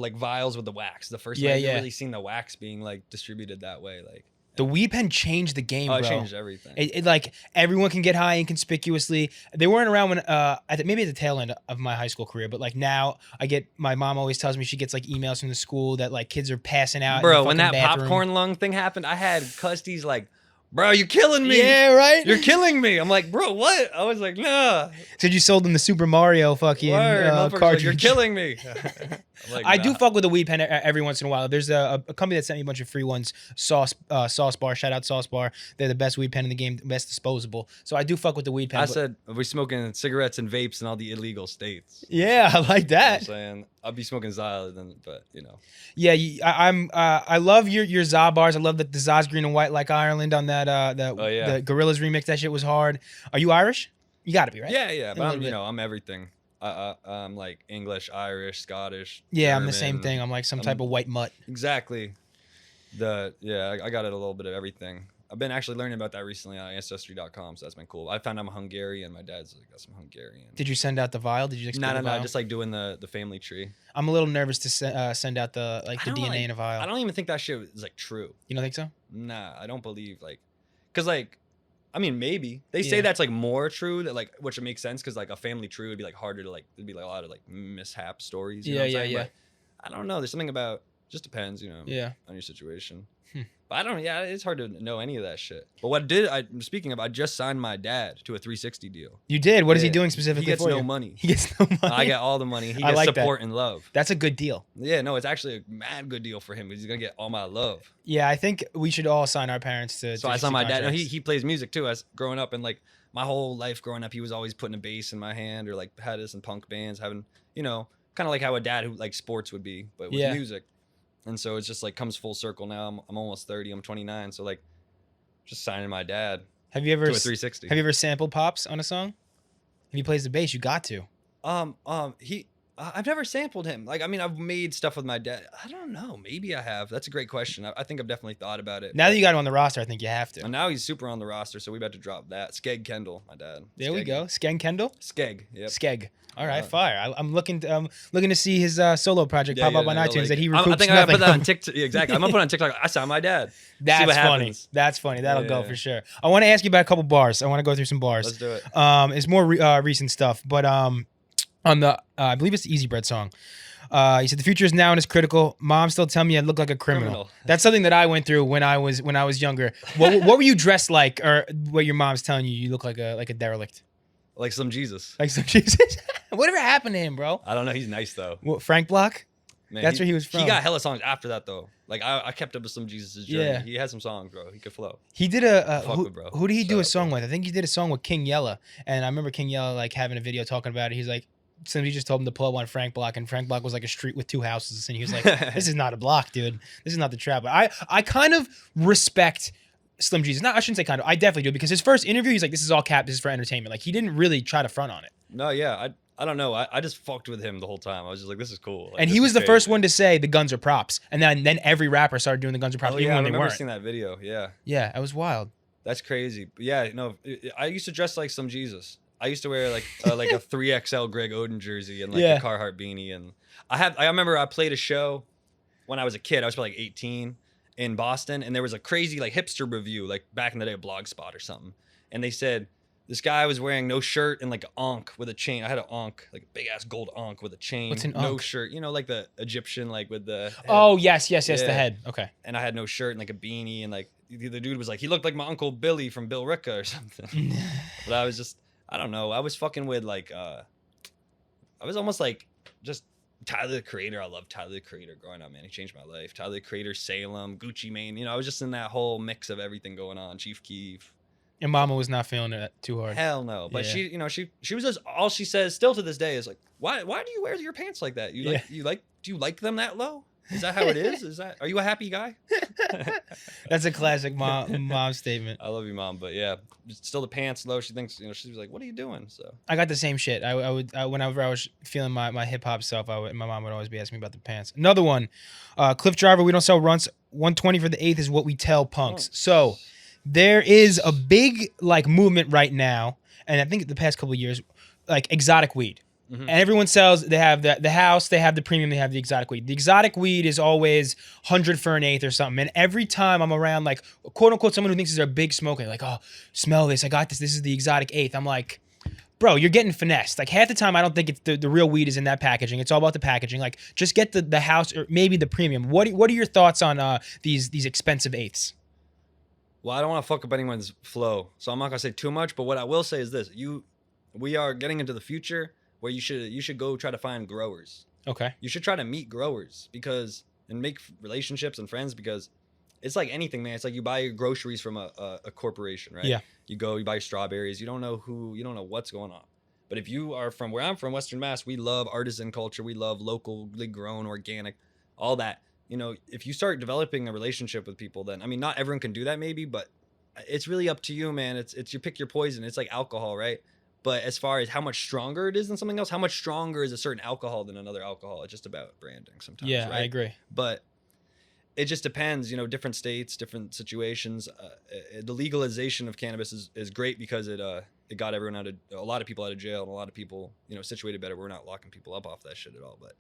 like vials with the wax. The first time you really seen the wax being like distributed that way. Like the weed pen changed the game, bro. It changed everything. It like everyone can get high inconspicuously. They weren't around when maybe at the tail end of my high school career, but like now my mom always tells me she gets like emails from the school that like kids are passing out. Bro, in the when that bathroom. popcorn lung thing happened, I had custies like, bro, you're killing me. Yeah, right? You're killing me. I'm like, bro, what? I was like, nah. Said you sold them the Super Mario fucking cartridge. Like, you're killing me. Like, I do fuck with a weed pen every once in a while. There's a company that sent me a bunch of free ones. Sauce Bar. Shout out Sauce Bar. They're the best weed pen in the game, best disposable. So I do fuck with the weed pen. I said we're smoking cigarettes and vapes in all the illegal states. Yeah, I like that. You know what I'm saying? I'll be smoking Zyle then, but you know. Yeah, I love your Za bars. I love the Za's green and white like Ireland on that the Gorillaz remix. That shit was hard. Are you Irish? You got to be, right? Yeah. But I'm everything. I'm like English, Irish, Scottish. Yeah, German. I'm the same thing. I'm like some type of white mutt. Exactly. I got it a little bit of everything. I've been actually learning about that recently on Ancestry.com, so that's been cool. I found I'm Hungarian. My dad's got some Hungarian. Did you send out the vial? Did you No. Just like doing the family tree. I'm a little nervous to send out the DNA in a vial. I don't even think that shit is like true. You don't think so? Nah, I don't believe like, cause like, I mean maybe they say that's like more true that like, which would make sense because like a family tree would be like harder to like, there'd be like a lot of like mishap stories. You know what I'm saying? But I don't know. There's something about just depends, you know. Yeah. On your situation. But I don't. Yeah, it's hard to know any of that shit. But I just signed my dad to a 360 deal. You did. What is he doing specifically? He gets for no you? money. He gets no money. I get all the money. He gets support and love. That's a good deal. Yeah, no, it's actually a mad good deal for him because he's gonna get all my love. Yeah, I think we should all sign our parents to. So I signed my dad. No, he plays music too. As growing up and like my whole life growing up, he was always putting a bass in my hand or like had us in punk bands, having kind of like how a dad who like sports would be, but with music. And so it's just like comes full circle now. I'm almost 30. I'm 29. So like, just signing my dad. Have you ever to a 360? Have you ever sampled Pops on a song? If he plays the bass, you got to. I've never sampled him. Like, I mean, I've made stuff with my dad. I don't know. Maybe I have. That's a great question. I think I've definitely thought about it. Now that you got him on the roster, I think you have to. And now he's super on the roster, so we about to drop that. Skeg Kendall, my dad. There we go. Skeg Kendall. Skeg. Yep. Skeg. All right, fire. I'm looking to see his solo project pop up on iTunes that he recoups. I think I gotta put that on TikTok. Yeah, exactly. I'm gonna put it on TikTok. I saw my dad. That's funny. Happens. That's funny. That'll go for sure. I want to ask you about a couple bars. I want to go through some bars. Let's do it. It's more recent stuff, but on the I believe it's the Easy Bread song. He said the future is now and is critical. Mom still tell me I look like a criminal. That's something that I went through when I was younger. What were you dressed like, or what your mom's telling you look like a derelict? Like some Jesus. Like some Jesus. Whatever happened to him, bro? I don't know. He's nice though. What, Frank Block? Man, that's where he was from. He got hella songs after that though. Like I kept up with some Jesus' journey. Yeah. He had some songs, bro. He could flow. He did who did he do a song with? I think he did a song with King Yella. And I remember King Yella like having a video talking about it. He's like, somebody just told him to pull up on Frank Block, and Frank Block was like a street with two houses, and he was like, "This is not a block, dude. This is not the trap." But I kind of respect Slim Jesus. No, I shouldn't say kind of. I definitely do, because his first interview, he's like, "This is all cap. This is for entertainment." Like, he didn't really try to front on it. No, yeah, I don't know. I just fucked with him the whole time. I was just like, this is cool. Like, and he was the first one to say the guns are props, and then every rapper started doing the guns are props, even when they weren't. I remember seeing that video. Yeah. Yeah, it was wild. That's crazy. But yeah, no, I used to dress like some Jesus. I used to wear like a 3XL Greg Oden jersey and like a Carhartt beanie, and I remember I played a show when I was a kid. I was probably like 18 in Boston, and there was a crazy like hipster review like back in the day, of Blogspot or something, and they said this guy was wearing no shirt and like an ankh with a chain. I had an ankh, like a big ass gold ankh with a chain. What's an no ankh? shirt, like the Egyptian, like with the head. Oh yes, the head. Okay. And I had no shirt and like a beanie, and like the dude was like, he looked like my Uncle Billy from Bill Ricka or something. But I was just, I don't know. I was fucking with like, I was almost like just Tyler the Creator. I love Tyler the Creator growing up, man. He changed my life. Tyler the Creator, Salem, Gucci Mane. I was just in that whole mix of everything going on. Chief Keef. Your mama was not feeling it too hard. Hell no. But she was just, all she says still to this day is like, why do you wear your pants like that? Do you like them that low? Is that how it is? Are you a happy guy? That's a classic mom statement. I love you, Mom. But yeah, still the pants low. She thinks, she was like, what are you doing? So I got the same shit. I would whenever I was feeling my hip hop self, my mom would always be asking me about the pants. Another one, Cliff Driver, we don't sell runts. 120 for the 8th is what we tell punks. So there is a big like movement right now, and I think the past couple of years, like exotic weed. Mm-hmm. And everyone sells, they have the house, they have the premium, they have the exotic weed. The exotic weed is always 100 for an eighth or something. And every time I'm around like, quote unquote, someone who thinks they're a big smoker, like, oh, smell this, I got this is the exotic eighth. I'm like, bro, you're getting finessed. Like half the time I don't think it's the real weed is in that packaging. It's all about the packaging. Like just get the house or maybe the premium. What are your thoughts on these expensive eighths? Well, I don't want to fuck up anyone's flow, so I'm not gonna say too much, but what I will say is this. We are getting into the future where you should go try to find growers. Okay. You should try to meet growers and make relationships and friends, because it's like anything, man. It's like you buy your groceries from a corporation, right? Yeah. You buy your strawberries. You don't know what's going on. But if you are from where I'm from, Western Mass, we love artisan culture. We love locally grown, organic, all that. If you start developing a relationship with people, then, I mean, not everyone can do that maybe, but it's really up to you, man. It's you pick your poison. It's like alcohol, right? But as far as how much stronger it is than something else, how much stronger is a certain alcohol than another alcohol? It's just about branding sometimes. Yeah, right? I agree. But it just depends, different states, different situations. The legalization of cannabis is great because it got a lot of people out of jail, and a lot of people, situated better. We're not locking people up off that shit at all. But,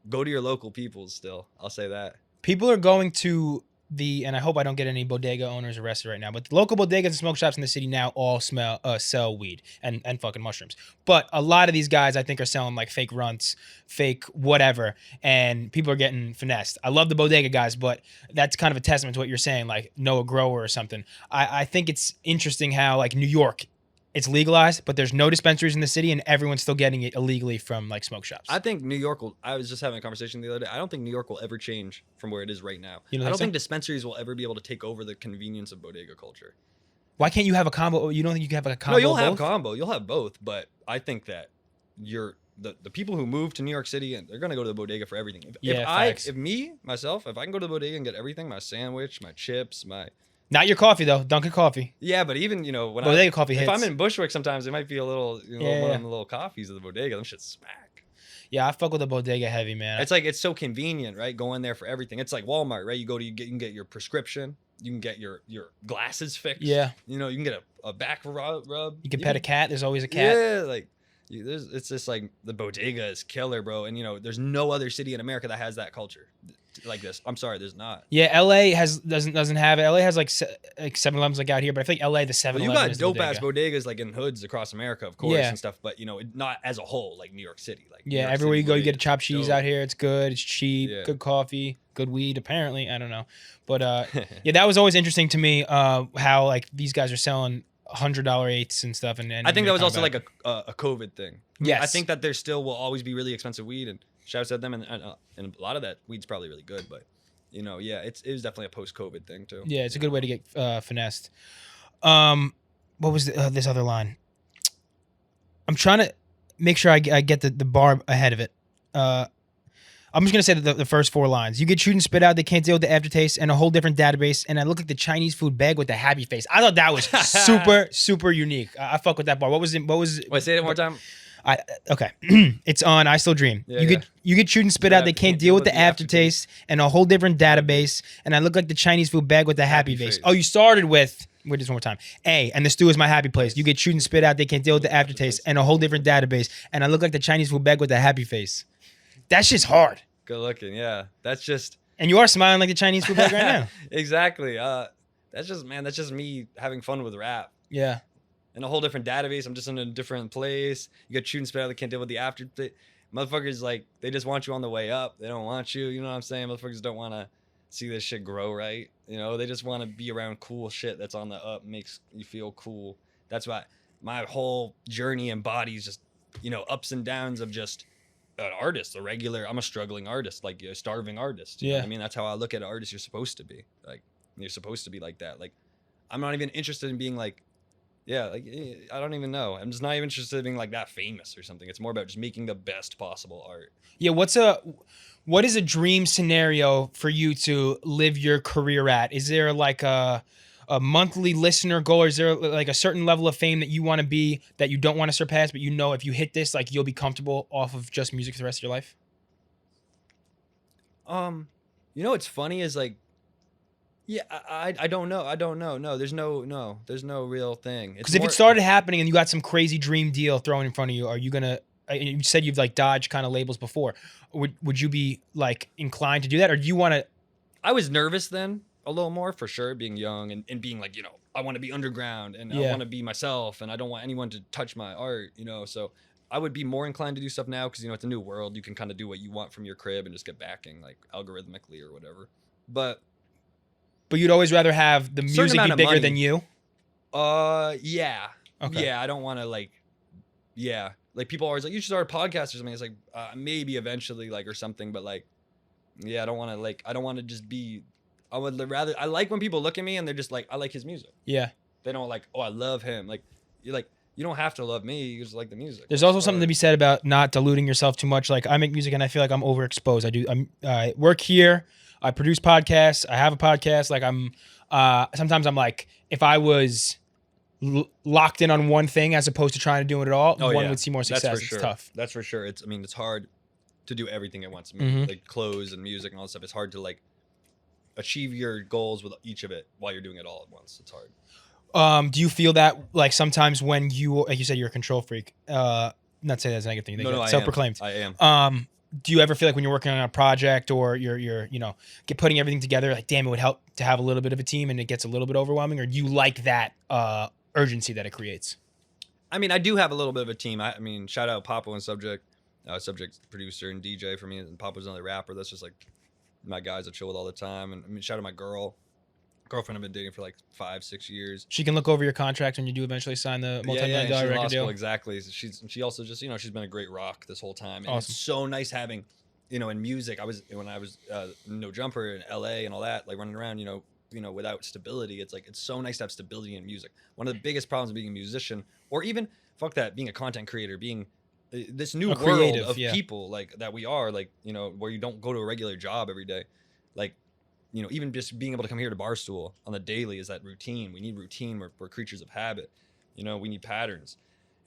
go to your local peoples still. I'll say that. People are going to and I hope I don't get any bodega owners arrested right now, but the local bodegas and smoke shops in the city now all sell weed and fucking mushrooms. But a lot of these guys, I think, are selling like fake runts, fake whatever, and people are getting finessed. I love the bodega guys, but that's kind of a testament to what you're saying, like know a grower or something. I think it's interesting how like New York, it's legalized, but there's no dispensaries in the city, and everyone's still getting it illegally from like smoke shops. I think New York I was just having a conversation the other day. I don't think New York will ever change from where it is right now. I don't think dispensaries will ever be able to take over the convenience of bodega culture. Why can't you have a combo? You don't think you can have a combo? No, you'll have combo. You'll have both, but I think that the people who move to New York City, and they're gonna go to the bodega for everything. If I can go to the bodega and get everything, my sandwich, my chips, not your coffee though, Dunkin' coffee. Yeah, but even when bodega coffee hits. If I'm in Bushwick, sometimes it might be a little, one of the little coffees of the bodega. Them shit smack. Yeah, I fuck with the bodega heavy, man. It's like it's so convenient, right? Going there for everything. It's like Walmart, right? You can get your prescription, you can get your glasses fixed. Yeah. You can get a back rub. You can pet a cat. There's always a cat. Yeah, like it's just like the bodega is killer, bro. And there's no other city in America that has that culture like this. I'm sorry, there's not. Yeah, LA doesn't have it. LA has like 7-Elevens like out here, but I think LA the 7-Eleven. You got dope ass bodegas like in hoods across America, of course, and stuff. But not as a whole like New York City. Like everywhere you go, you get a chopped cheese out here. It's good. It's cheap. Yeah. Good coffee. Good weed. Apparently, I don't know, but yeah, that was always interesting to me. How like these guys are selling $100 eighths and stuff, and I think that was also like a COVID thing. Yes, I think that there still will always be really expensive weed, and shouts at them, and a lot of that weed's probably really good, but yeah, it was definitely a post-COVID thing too. Yeah, it's a good way to get finessed. What was this other line? I'm trying to make sure I get the bar ahead of it. I'm just gonna say the first 4 lines. You get chewed and spit out. They can't deal with the aftertaste, and a whole different database. And I look like the Chinese food bag with the happy face. I thought that was super unique. I fuck with that bar. What was it? Wait, say it one more time. I okay. It's on I Still Dream. Yeah, You get chewed and spit out. They can't deal with the aftertaste and a whole different database. And I look like the Chinese food bag with the happy face. Oh, you started with wait just one more time. A and the stew is my happy place. You get chewed and spit out. They can't deal with the aftertaste and a whole different database. And I look like the Chinese food bag with the happy face. That's just hard. Good looking, yeah. That's just. And you are smiling like the Chinese food bag right now. Exactly. That's just me having fun with rap. Yeah. In a whole different database. I'm just in a different place. You get chewed and spit out. They can't deal with the after. Motherfuckers, like, they just want you on the way up. They don't want you. You know what I'm saying? Motherfuckers don't want to see this shit grow, right? You know, they just want to be around cool shit that's on the up, makes you feel cool. That's why my whole journey embodies just, you know, ups and downs of just an artist, I'm a struggling artist, like a starving artist. You know what I mean? That's how I look at an artist. You're supposed to be. Like, you're supposed to be like that. Like, I'm not even interested in being like, yeah, like, I don't even know. I'm just not even interested in being like that famous or something. It's more about just making the best possible art. Yeah, what is a dream scenario for you to live your career at? Is there like a monthly listener goal, or is there like a certain level of fame that you want to be that you don't want to surpass, but you know if you hit this, like you'll be comfortable off of just music for the rest of your life? You know what's funny is like, yeah, I don't know. I don't know. No, there's no real thing. Because if it started happening and you got some crazy dream deal thrown in front of you, are you gonna? You said you've like dodged kind of labels before. Would you be like inclined to do that, or do you want to? I was nervous then a little more for sure, being young and being like, you know, I want to be underground and I want to be myself and I don't want anyone to touch my art, you know. So I would be more inclined to do stuff now because, you know, it's a new world. You can kind of do what you want from your crib and just get backing like algorithmically or whatever. But you'd always rather have the music be bigger than you? Yeah. Okay. Yeah, I don't want to like, yeah. Like people are always like, you should start a podcast or something. It's like, maybe eventually like or something. But like, yeah, I don't want to just be, I like when people look at me and they're just like, I like his music. Yeah. They don't like, oh, I love him. Like, you're like, you don't have to love me. You just like the music. There's also something to be said about not diluting yourself too much. Like I make music and I feel like I'm overexposed. I work here. I produce podcasts. I have a podcast. Like sometimes I'm like, if I was locked in on one thing as opposed to trying to do it all, one would see more success. That's for sure. It's tough. That's for sure. It's hard to do everything at once. I Mm-hmm. mean, like clothes and music and all that stuff. It's hard to like achieve your goals with each of it while you're doing it all at once. It's hard. Do you feel that like sometimes when like you said, you're a control freak, not say that's a negative thing. No, self-proclaimed. I am. Do you ever feel like when you're working on a project or you're you know putting everything together, like damn, it would help to have a little bit of a team and it gets a little bit overwhelming, or do you like that urgency that it creates? I mean, I do have a little bit of a team. I mean, shout out Papo and Subject. Subject's producer and DJ for me, and Papo's another rapper. That's just like my guys I chill with all the time. And I mean, shout out my girlfriend I've been dating for like 5-6 years. She can look over your contract when you do eventually sign the multi-million-dollar record deal. Exactly. She also just, you know, she's been a great rock this whole time. And awesome. It's so nice having, you know, in music. When I was No Jumper in LA and all that, like running around, you know, without stability. It's like, it's so nice to have stability in music. One of the biggest problems of being a musician, or even fuck that, being a content creator, being this new world of people like that we are, like, you know, where you don't go to a regular job every day, like, you know, even just being able to come here to Barstool on the daily is that routine. We need routine. We're creatures of habit. You know, we need patterns.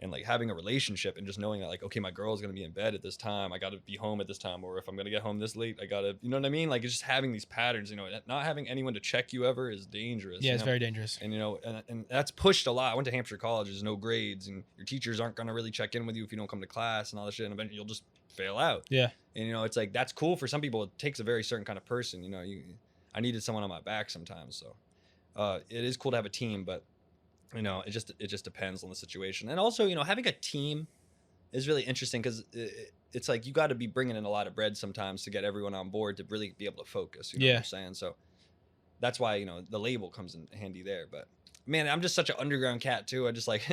And like having a relationship and just knowing that like, okay, my girl's going to be in bed at this time. I got to be home at this time. Or if I'm going to get home this late, I got to, you know what I mean? Like it's just having these patterns, you know, not having anyone to check you ever is dangerous. Yeah, it's very dangerous. And, you know, and that's pushed a lot. I went to Hampshire College. There's no grades and your teachers aren't going to really check in with you if you don't come to class and all this shit. And eventually you'll just fail out. Yeah. And, you know, it's like, that's cool for some people. It takes a very certain kind of person, you know, I needed someone on my back sometimes. So it is cool to have a team, but you know, it just depends on the situation. And also, you know, having a team is really interesting because it's like you got to be bringing in a lot of bread sometimes to get everyone on board to really be able to focus. You know what I'm saying? So that's why, you know, the label comes in handy there. But man, I'm just such an underground cat too. I just like,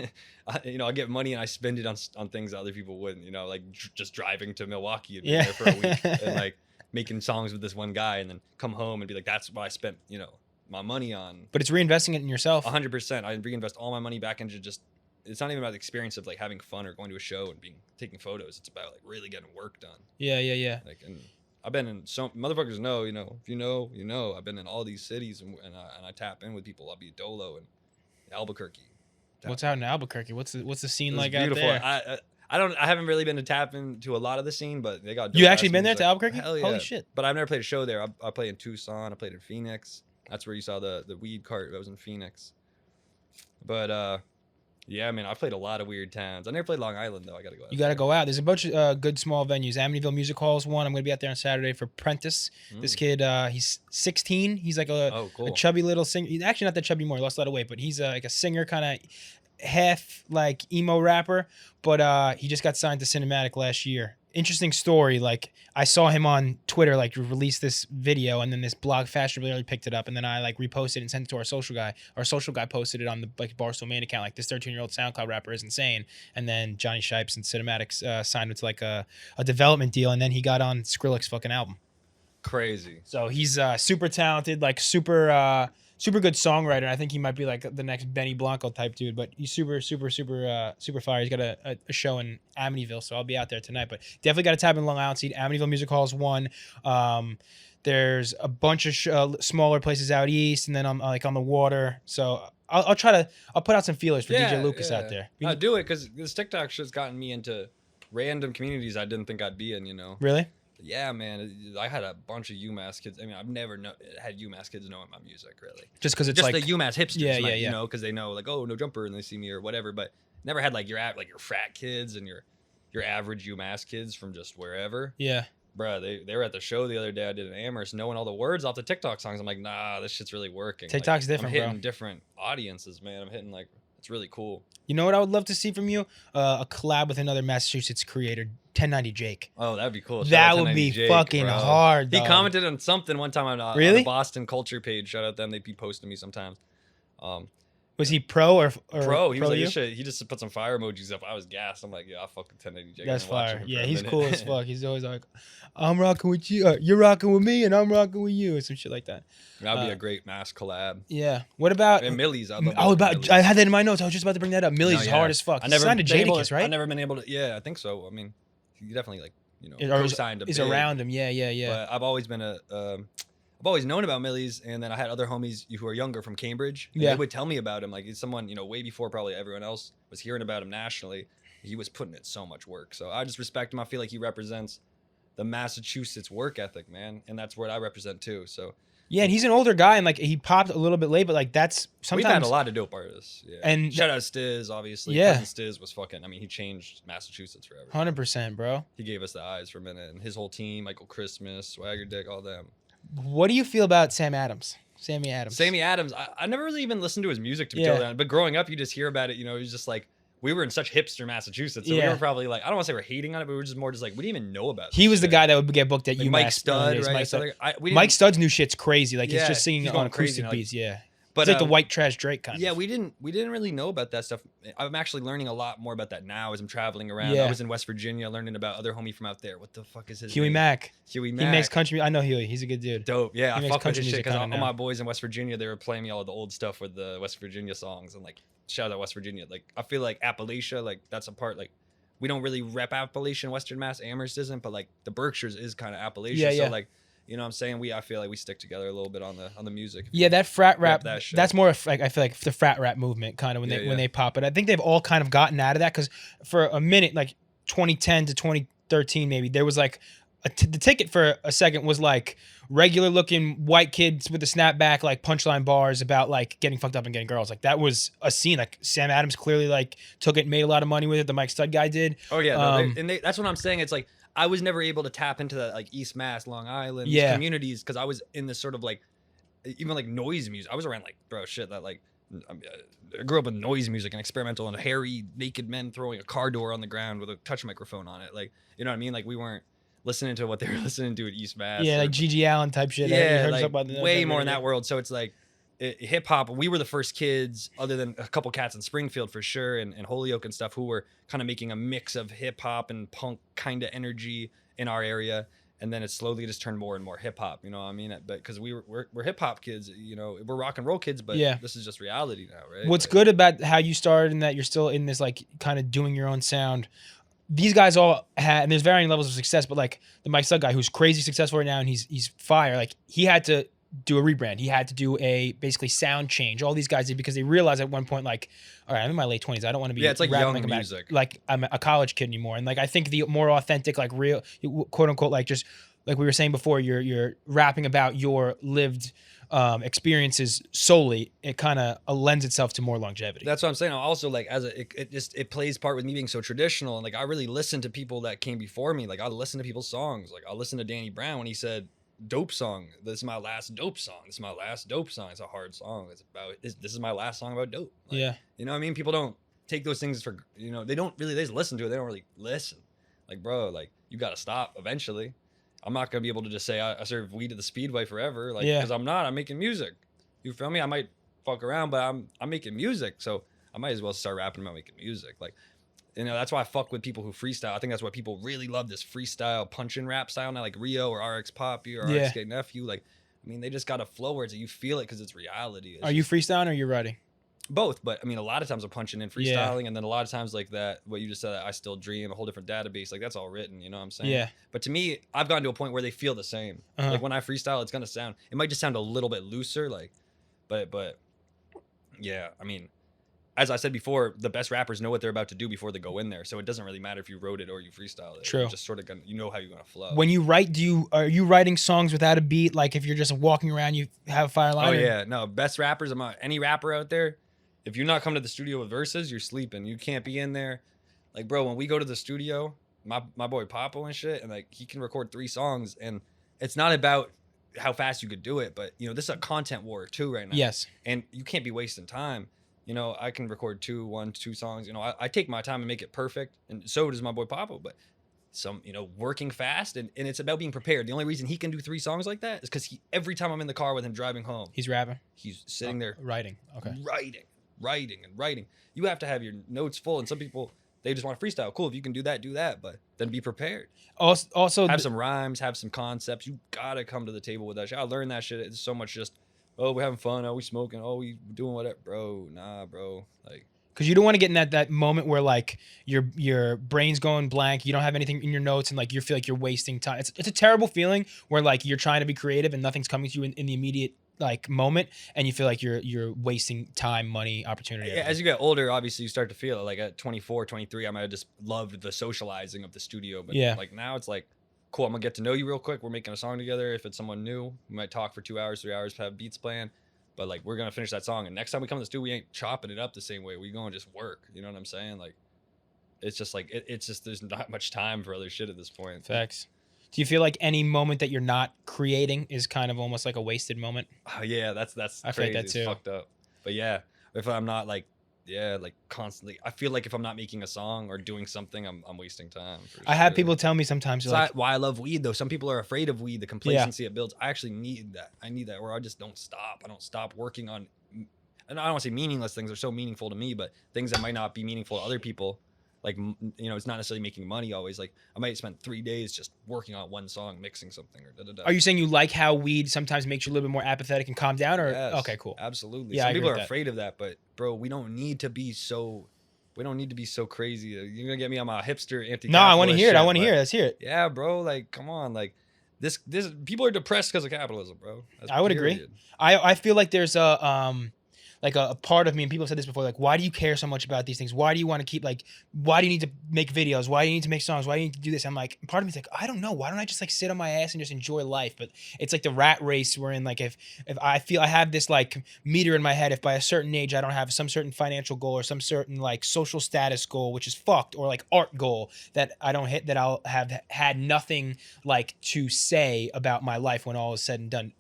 you know, I get money and I spend it on things that other people wouldn't. You know, like just driving to Milwaukee and be there for a week and like making songs with this one guy and then come home and be like, that's what I spent, you know, my money on. But it's reinvesting it in yourself. 100%. I reinvest all my money back into just, it's not even about the experience of like having fun or going to a show and taking photos. It's about like really getting work done. Yeah. Like, and I've been in some motherfuckers know, you know, if you know, I've been in all these cities and I tap in with people. I'll be Dolo and Albuquerque. What's out in Albuquerque? What's the scene like beautiful. out there? I haven't really been to tap into a lot of the scene, but they got. You dope actually ass been there to music. Albuquerque? Hell yeah. Holy shit. But I've never played a show there. I played in Tucson. I played in Phoenix. That's where you saw the weed cart that was in Phoenix. But yeah, man, I've played a lot of weird towns. I never played Long Island though. I gotta go out. You got to go out. There's a bunch of good small venues. Amityville Music Hall is one. I'm going to be out there on Saturday for Prentice. This kid, he's 16. He's like a chubby little singer. He's actually not that chubby anymore. He lost a lot of weight, but he's like a singer, kind of half like emo rapper. But he just got signed to Cinematic last year. Interesting story. Like I saw him on Twitter, like release this video, and then this blog Fashionably picked it up, and then I like reposted it and sent it to our social guy. Our social guy posted it on the like Barstool main account. Like this 13-year-old SoundCloud rapper is insane. And then Johnny Shipes and Cinematics signed him to like a development deal, and then he got on Skrillex's fucking album. Crazy. So he's super talented, like super good songwriter. I think he might be like the next Benny Blanco type dude, but he's super fire. He's got a show in Amityville, so I'll be out there tonight. But definitely got to tap in Long Island scene. Amityville Music Hall is one. There's a bunch of smaller places out east, and then on like on the water. So I'll put out some feelers for DJ Lucas out there. I'll do it because this TikTok shit's gotten me into random communities I didn't think I'd be in. You know. Really? Yeah, man. I had a bunch of UMass kids. I mean, I've never had UMass kids knowing my music, really. Just because it's just like the UMass hipsters, yeah. You know, because they know like, oh, No Jumper, and they see me or whatever. But never had like your frat kids and your average UMass kids from just wherever. Yeah. Bruh, they were at the show the other day. I did an Amherst, knowing all the words off the TikTok songs. I'm like, nah, this shit's really working. TikTok's like, different, I'm hitting bro. different audiences, man. I'm hitting like, it's really cool. You know what I would love to see from you? A collab with another Massachusetts creator, 1090 Jake. Oh, that'd be cool. That would be Jake, fucking bro. hard, dog. He commented on something one time on really? the Boston Culture page. Shout out them. They be posting me sometimes. Was he pro or pro? He was like, you? He just put some fire emojis up. I was gassed. I'm like, yeah, I'll fuck with 1080 Jake. That's fire. Yeah, he's cool as fuck. He's always like, I'm rocking with you. You're rocking with me, and I'm rocking with you, and some shit like that. That'd be a great mass collab. Yeah. What about Millie's? I had that in my notes. I was just about to bring that up. Millie's is hard as fuck. I never signed to Jadakiss, right? I've never been able to. Yeah, I think so. I mean, you definitely like co-signed is around him. Yeah. But I've always been I've always known about Millie's, and then I had other homies who are younger from Cambridge. And they would tell me about him. Like he's someone, way before probably everyone else was hearing about him nationally. He was putting in so much work. So I just respect him. I feel like he represents the Massachusetts work ethic, man. And that's what I represent too. So yeah, and he's an older guy, and like he popped a little bit late, but like that's sometimes we've had a lot of dope artists. Yeah. And shout out Stiz, obviously. Yeah. Stiz was fucking. I mean, he changed Massachusetts forever. 100%, bro. He gave us the eyes for a minute, and his whole team, Michael Christmas, Swagger Dick, all them. What do you feel about Sammy Adams? I never really even listened to his music to be totally honest. But growing up, you just hear about it. He's just like, we were in such hipster Massachusetts. So we were probably like, I don't want to say we're hating on it, but we were just more just like, we didn't even know about it. He was the guy that would get booked at like UMass. Mike Stud, right? Mike Stud's new shit's crazy. Like he's just singing on acoustic beats. Yeah. But it's like the white trash Drake kind of. Yeah, we didn't really know about that stuff. I'm actually learning a lot more about that now as I'm traveling around. I was in West Virginia learning about other homie from out there. What the fuck is his Huey name? Mack. He makes country. I know Huey. He's a good dude. Dope. Yeah, I fuck with his shit because all my boys in West Virginia, they were playing me all of the old stuff with the West Virginia songs, and like shout out West Virginia. Like I feel like Appalachia, like that's a part like we don't really rep Appalachian, Western Mass. Amherst isn't, but like the Berkshires is kind of Appalachia. Yeah. So like. You know what I'm saying? I feel like we stick together a little bit on the music. Yeah, that frat rap, that's more of like, I feel like the frat rap movement kind of when they pop it. I think they've all kind of gotten out of that because for a minute, like 2010 to 2013 maybe, there was like the ticket for a second was like regular looking white kids with a snapback, like punchline bars about like getting fucked up and getting girls. Like that was a scene. Like Sam Adams clearly like took it and made a lot of money with it. The Mike Stud guy did. Oh yeah, that's what I'm saying. It's like, I was never able to tap into that like East Mass, Long Island communities because I was in this sort of like even like noise music. I was around like that like I grew up with noise music and experimental and hairy naked men throwing a car door on the ground with a touch microphone on it. Like you know what I mean? Like we weren't listening to what they were listening to at East Mass. Yeah, like Gigi Allen type shit. Yeah, like way more in that world. So it's like hip hop. We were the first kids, other than a couple cats in Springfield for sure, and Holyoke and stuff, who were kind of making a mix of hip hop and punk kind of energy in our area. And then it slowly just turned more and more hip hop. You know what I mean? But because we're hip hop kids, we're rock and roll kids. But this is just reality now, right? What's good about how you started and that you're still in this like kind of doing your own sound. These guys all had, and there's varying levels of success, but like the Mike Stud guy, who's crazy successful right now, and he's fire. Like he had to do a rebrand. He had to do a basically sound change. All these guys did because they realized at one point, like, all right, I'm in my late 20s. I don't want to be it's like rapping young like music. like I'm a college kid anymore. And like I think the more authentic, like real, quote unquote, like just like we were saying before, you're rapping about your lived experiences solely. It kind of lends itself to more longevity. That's what I'm saying. Also, like, as it plays part with me being so traditional, and like I really listen to people that came before me. Like I listen to people's songs. Like I'll listen to Danny Brown when he said, "Dope song. This is my last dope song. This is my last dope song." It's a hard song. It's about this is my last song about dope. Like, yeah, you know what I mean? People don't take those things for, you know, they just listen to it. They don't really listen. Like, bro, like you got to stop eventually. I'm not gonna be able to just say I serve weed at the Speedway forever, like, because I'm not. I'm making music. You feel me? I might fuck around, but I'm making music, so I might as well start rapping about making music. Like, you know, that's why I fuck with people who freestyle. I think that's why people really love this freestyle punch-in rap style now, like Rio or RX Poppy or RX Gay Nephew. Like, I mean, they just got a flow where you feel it because it's reality. Are you freestyling or are you writing? Both, but I mean, a lot of times I'm punching in freestyling, and then a lot of times like that, what you just said, I Still Dream, a whole different database, like that's all written, you know what I'm saying? Yeah. But to me, I've gotten to a point where they feel the same. Like when I freestyle, it's gonna sound, it might just sound a little bit looser, like, but yeah, I mean, as I said before, the best rappers know what they're about to do before they go in there, so it doesn't really matter if you wrote it or you freestyle it. True. You're just sort of gonna, you know how you're gonna flow. When you write, are you writing songs without a beat? Like if you're just walking around, you have a fire line? Oh yeah, no, best rappers, any rapper out there, if you're not coming to the studio with verses, you're sleeping. You can't be in there. Like, bro, when we go to the studio, my boy Papo and shit, and like he can record 3 songs, and it's not about how fast you could do it, but you know, this is a content war too right now. Yes. And you can't be wasting time. You know, I can record 2 songs. You know, I take my time and make it perfect, and so does my boy Papo. But you know, working fast, and it's about being prepared. The only reason he can do 3 songs like that is because every time I'm in the car with him driving home, he's rapping. He's sitting there writing. Okay. Writing. You have to have your notes full, and some people, they just want to freestyle. Cool, if you can do that, but then be prepared. Also have some rhymes, have some concepts. You gotta come to the table with that shit. I learned that shit. It's so much just, oh, we're having fun, oh, we smoking, oh, we doing whatever. Bro, nah, bro. Like, because you don't want to get in that moment where like your brain's going blank, you don't have anything in your notes, and like you feel like you're wasting time. It's a terrible feeling where like you're trying to be creative and nothing's coming to you in the immediate like moment, and you feel like you're wasting time, money, opportunity. Yeah, as you get older, obviously you start to feel it. Like at 24, 23, I might have just loved the socializing of the studio, but like now it's like, cool, I'm gonna get to know you real quick. We're making a song together. If it's someone new, we might talk for 2 hours, 3 hours, have beats playing, but like we're gonna finish that song, and next time we come to the studio, we ain't chopping it up the same way. We gonna just work. You know what I'm saying? Like, it's just like it's just, there's not much time for other shit at this point. Facts. Do you feel like any moment that you're not creating is kind of almost like a wasted moment? Oh yeah, that's I feel like that too. It's fucked up. But yeah, if I'm not like, like constantly, I feel like if I'm not making a song or doing something, I'm wasting time. I have people tell me sometimes. That's why I love weed though. Some people are afraid of weed, the complacency it builds. I actually need that. I need that, where I just don't stop. I don't stop working on, and I don't want to say meaningless things. They're so meaningful to me, but things that might not be meaningful to other people. Like, you know, it's not necessarily making money always. Like, I might spend 3 days just working on one song, mixing something, or da-da-da. Are you saying you like how weed sometimes makes you a little bit more apathetic and calm down? Or yes, okay, cool. Absolutely. Yeah, some people are afraid of that, but bro, we don't need to be so crazy. You're gonna get me on my hipster anti. No, I want to hear it. I want to hear it. Let's hear it. Yeah, bro. Like, come on. Like, this people are depressed because of capitalism, bro. I would agree. I feel like there's like a part of me, and people have said this before, like, why do you care so much about these things? Why do you want to keep, like, why do you need to make videos? Why do you need to make songs? Why do you need to do this? I'm like, part of me's like, I don't know. Why don't I just like sit on my ass and just enjoy life? But it's like the rat race we're in. Like, if I feel I have this like meter in my head, if by a certain age I don't have some certain financial goal or some certain like social status goal, which is fucked, or like art goal that I don't hit, that I'll have had nothing like to say about my life when all is said and done.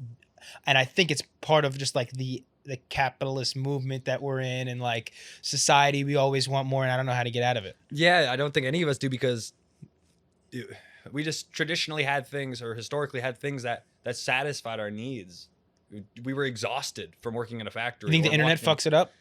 And I think it's part of just like the capitalist movement that we're in, and like society, we always want more, and I don't know how to get out of it. Yeah, I don't think any of us do, because we just traditionally had things, or historically had things that satisfied our needs. We were exhausted from working in a factory. You think the internet fucks it up?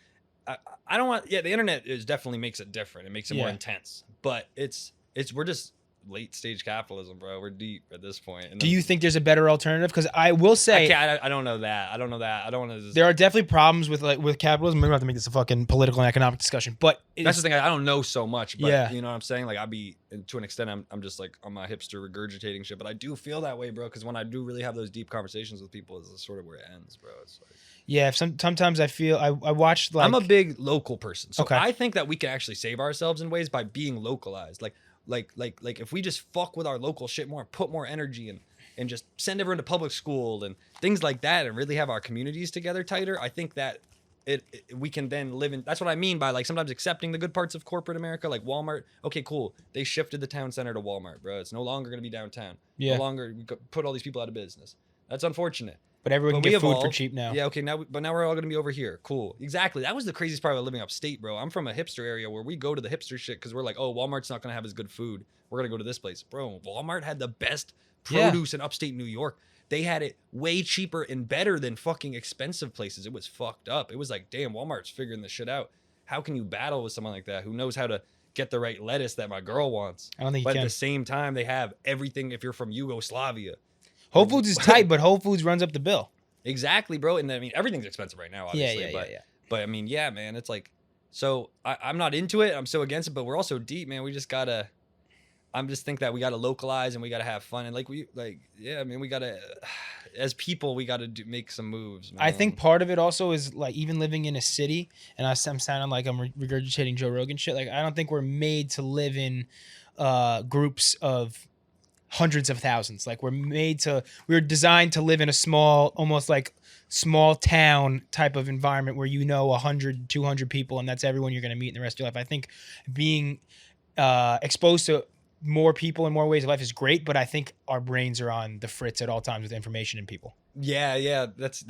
I don't want. Yeah, the internet definitely makes it different. It makes it more intense. But we're just late stage capitalism, bro. We're deep at this point. And Do you think there's a better alternative? Because I will say, I don't know that. I don't want to. There are definitely problems with capitalism. We're going to have to make this a fucking political and economic discussion. But that's the thing. I don't know so much. But yeah. You know what I'm saying? Like to an extent, I'm just like on my hipster regurgitating shit. But I do feel that way, bro. Because when I do really have those deep conversations with people, is sort of where it ends, bro. It's like, yeah. Sometimes I feel I watched like, I'm a big local person, so okay. I think that we can actually save ourselves in ways by being localized. Like if we just fuck with our local shit more, put more energy in, and just send everyone to public school and things like that, and really have our communities together tighter, I think that we can then live in. That's what I mean by like sometimes accepting the good parts of corporate America, like Walmart. Okay, cool. They shifted the town center to Walmart, bro. It's no longer going to be downtown. Yeah. No longer put all these people out of business. That's unfortunate. But everyone can get food for cheap now. Yeah, okay, but now we're all going to be over here. Cool. Exactly. That was the craziest part about living upstate, bro. I'm from a hipster area where we go to the hipster shit because we're like, oh, Walmart's not going to have as good food. We're going to go to this place. Bro, Walmart had the best produce in upstate New York. They had it way cheaper and better than fucking expensive places. It was fucked up. It was like, damn, Walmart's figuring this shit out. How can you battle with someone like that who knows how to get the right lettuce that my girl wants? I don't think you can. But at the same time, they have everything if you're from Yugoslavia. Whole Foods is tight, but Whole Foods runs up the bill. Exactly, bro. And I mean, everything's expensive right now, obviously. Yeah. But I mean, yeah, man, it's like, so I'm not into it. I'm so against it, but we're also deep, man. We just gotta, I'm just think that we gotta localize and we gotta have fun. And like, we gotta, as people, we gotta make some moves, man. I think part of it also is like even living in a city, and I'm sounding like I'm regurgitating Joe Rogan shit. Like, I don't think we're made to live in groups of hundreds of thousands. Like we're designed to live in a small, almost like small town type of environment where 100, 200 people, and that's everyone you're going to meet in the rest of your life. I think being exposed to more people in more ways of life is great, but I think our brains are on the fritz at all times with information and people. Yeah. That's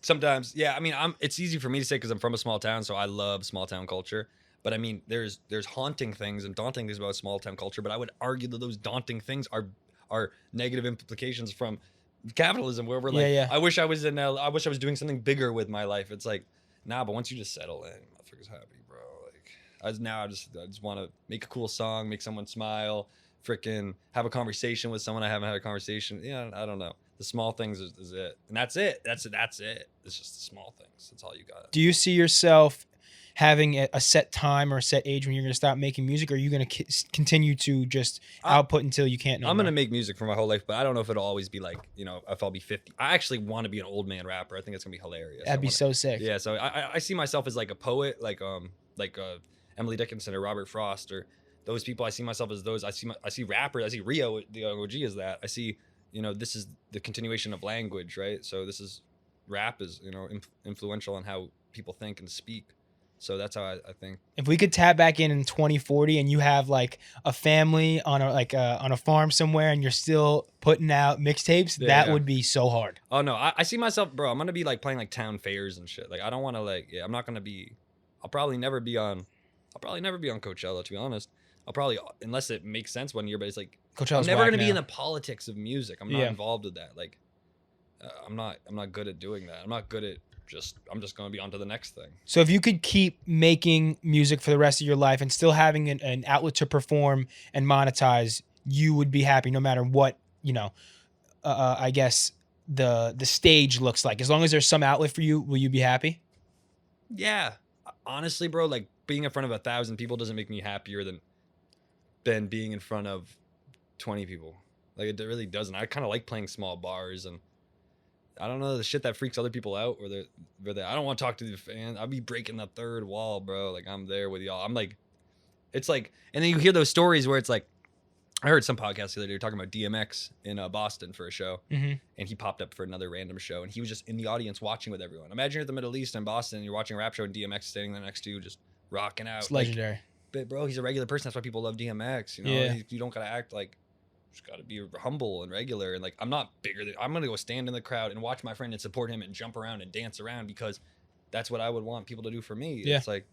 sometimes. Yeah, I mean, it's easy for me to say because I'm from a small town, so I love small town culture. But I mean, there's haunting things and daunting things about small town culture. But I would argue that those daunting things are negative implications from capitalism, where we're like, I wish I was doing something bigger with my life. It's like, nah, but once you just settle in, motherfucker's happy, bro. Like, I just want to make a cool song, make someone smile, freaking have a conversation with someone I haven't had a conversation. Yeah, I don't know. The small things is it, and that's it. That's it. It's just the small things. That's all you got. Do you see yourself having a set time or a set age when you're going to stop making music, or are you going to continue to just output until you can't? I'm going to make music for my whole life, but I don't know if it'll always be like, if I'll be 50. I actually want to be an old man rapper. I think it's going to be hilarious. That'd be so sick. Yeah, so I see myself as like a poet, like Emily Dickinson or Robert Frost or those people. I see myself as those. I see rappers. I see Rio, the OG, as that. I see, this is the continuation of language, right? So this is rap is, influential on how people think and speak. So that's how I think. If we could tap back in 2040 and you have like a family on a farm somewhere and you're still putting out mixtapes, that would be so hard. Oh no, I see myself, bro. I'm gonna be like playing like town fairs and shit. Like I don't want to I'm not gonna be. I'll probably never be on Coachella, to be honest. I'll probably, unless it makes sense one year, but it's like Coachella's I'm never gonna now. be in the politics of music. I'm not involved with that. Like I'm not good at doing that. I'm not good at. I'm just going to be on to the next thing. So if you could keep making music for the rest of your life and still having an outlet to perform and monetize, you would be happy no matter what, I guess the stage looks like. As long as there's some outlet for you, will you be happy? Yeah. Honestly, bro, like being in front of 1,000 people doesn't make me happier than being in front of 20 people. Like it really doesn't. I kind of like playing small bars, and I don't know, the shit that freaks other people out, where they I don't want to talk to the fans. I'll be breaking the third wall, bro. Like I'm there with y'all. I'm like, it's like, and then you hear those stories where it's like, I heard some podcast the other day talking about DMX in Boston for a show, and he popped up for another random show, and he was just in the audience watching with everyone. Imagine you're at the Middle East in Boston, and you're watching a rap show, and DMX standing there next to you, just rocking out. It's legendary. But bro, he's a regular person. That's why people love DMX. You don't gotta act like. Just got to be humble and regular, and like I'm not bigger than. I'm gonna go stand in the crowd and watch my friend and support him and jump around and dance around because that's what I would want people to do for me. Yeah. It's like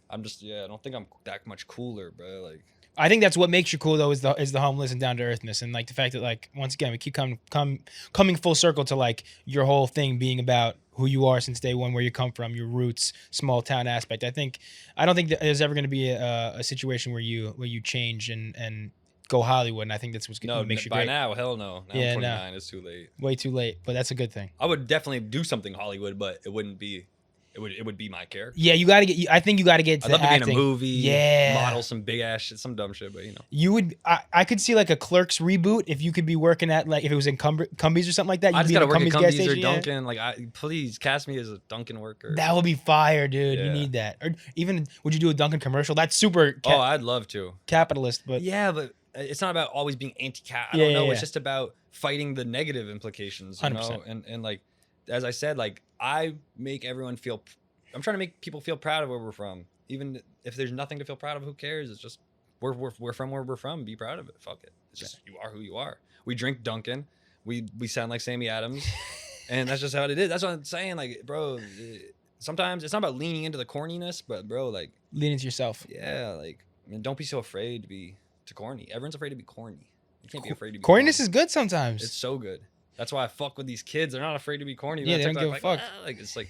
I'm just I don't think I'm that much cooler, bro. Like I think that's what makes you cool though is the humbleness and down to earthness, and like the fact that like once again we keep coming full circle to like your whole thing being about who you are since day one, where you come from, your roots, small town aspect. I don't think that there's ever going to be a situation where you change and go Hollywood, and I think that's what's No, gonna make you by great. now, hell no. Now Yeah, I'm no. 29. It's too late. Way too late, but that's a good thing. I would definitely do something Hollywood, but it wouldn't be. It would be my character. Yeah, you got to get. I think you got to get to I'd love to be in acting. a movie. Yeah. Model some big ass shit, some dumb shit, but you know. You would. I could see like a Clerks reboot if you could be working at like if it was in Cumbies or something like that. I You'd just be in gotta a work at Cumbies gas Cumbies or station, yeah. Dunkin'. Like, please cast me as a Dunkin' worker. That would be fire, dude. You Yeah. need that. Or even would you do a Dunkin' commercial? That's super I'd love to. capitalist, but Yeah, but it's not about always being anti-cat. I Yeah, don't know. yeah, It's yeah. just about fighting the negative implications, you 100%. know. And like, as I said, like I make everyone feel. I'm trying to make people feel proud of where we're from, even if there's nothing to feel proud of. Who cares? It's just we're from where we're from. Be proud of it. Fuck it. It's just you are who you are. We drink Dunkin'. We sound like Sammy Adams, and that's just how it is. That's what I'm saying. Like, bro, sometimes it's not about leaning into the corniness, but bro, like lean into yourself. yeah, like I mean, don't be so afraid to be corny. Everyone's afraid to be corny. You can't be afraid to be Corniness corny. is good sometimes. It's so good. That's why I fuck with these kids. They're not afraid to be corny. Yeah, they don't give a like, fuck. Like it's like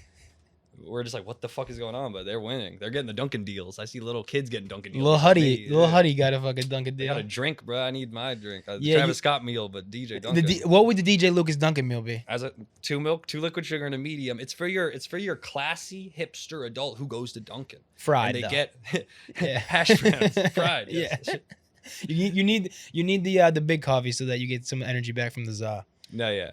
we're just like, what the fuck is going on? But they're winning. They're getting the Dunkin' deals. I see little kids getting Dunkin' deals. Little Huddy, Yeah. little Huddy got a fucking Dunkin' I deal. got a drink, bro. I need my drink. Yeah, Travis Scott meal, but DJ Dunkin'. What would the DJ Lucas Dunkin' meal be? As a 2 milk, 2 liquid sugar, and a medium. It's for your classy hipster adult who goes to Dunkin'. Fried. And they though. get Yeah. hash browns fried. Yes. Yeah. You need the big coffee so that you get some energy back from the za. No, yeah.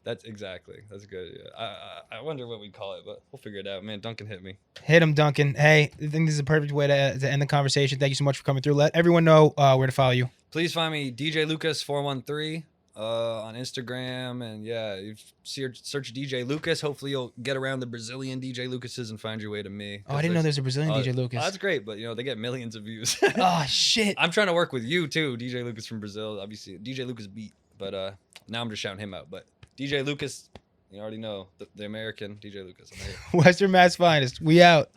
That's good. Yeah. I wonder what we'd call it, but we'll figure it out. Man, Dunkin' hit me. Hit him, Duncan. Hey, I think this is a perfect way to end the conversation. Thank you so much for coming through. Let everyone know where to follow you. Please find me DJ Lucas 413 on Instagram, and yeah, you search DJ Lucas. Hopefully, you'll get around the Brazilian DJ Lucases and find your way to me. Oh, I didn't know there's a Brazilian DJ Lucas. That's great, but they get millions of views. Oh shit! I'm trying to work with you too, DJ Lucas from Brazil. Obviously, DJ Lucas beat, but now I'm just shouting him out. But DJ Lucas, you already know the American DJ Lucas. Western Mass Finest. We out.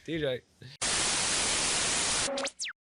DJ.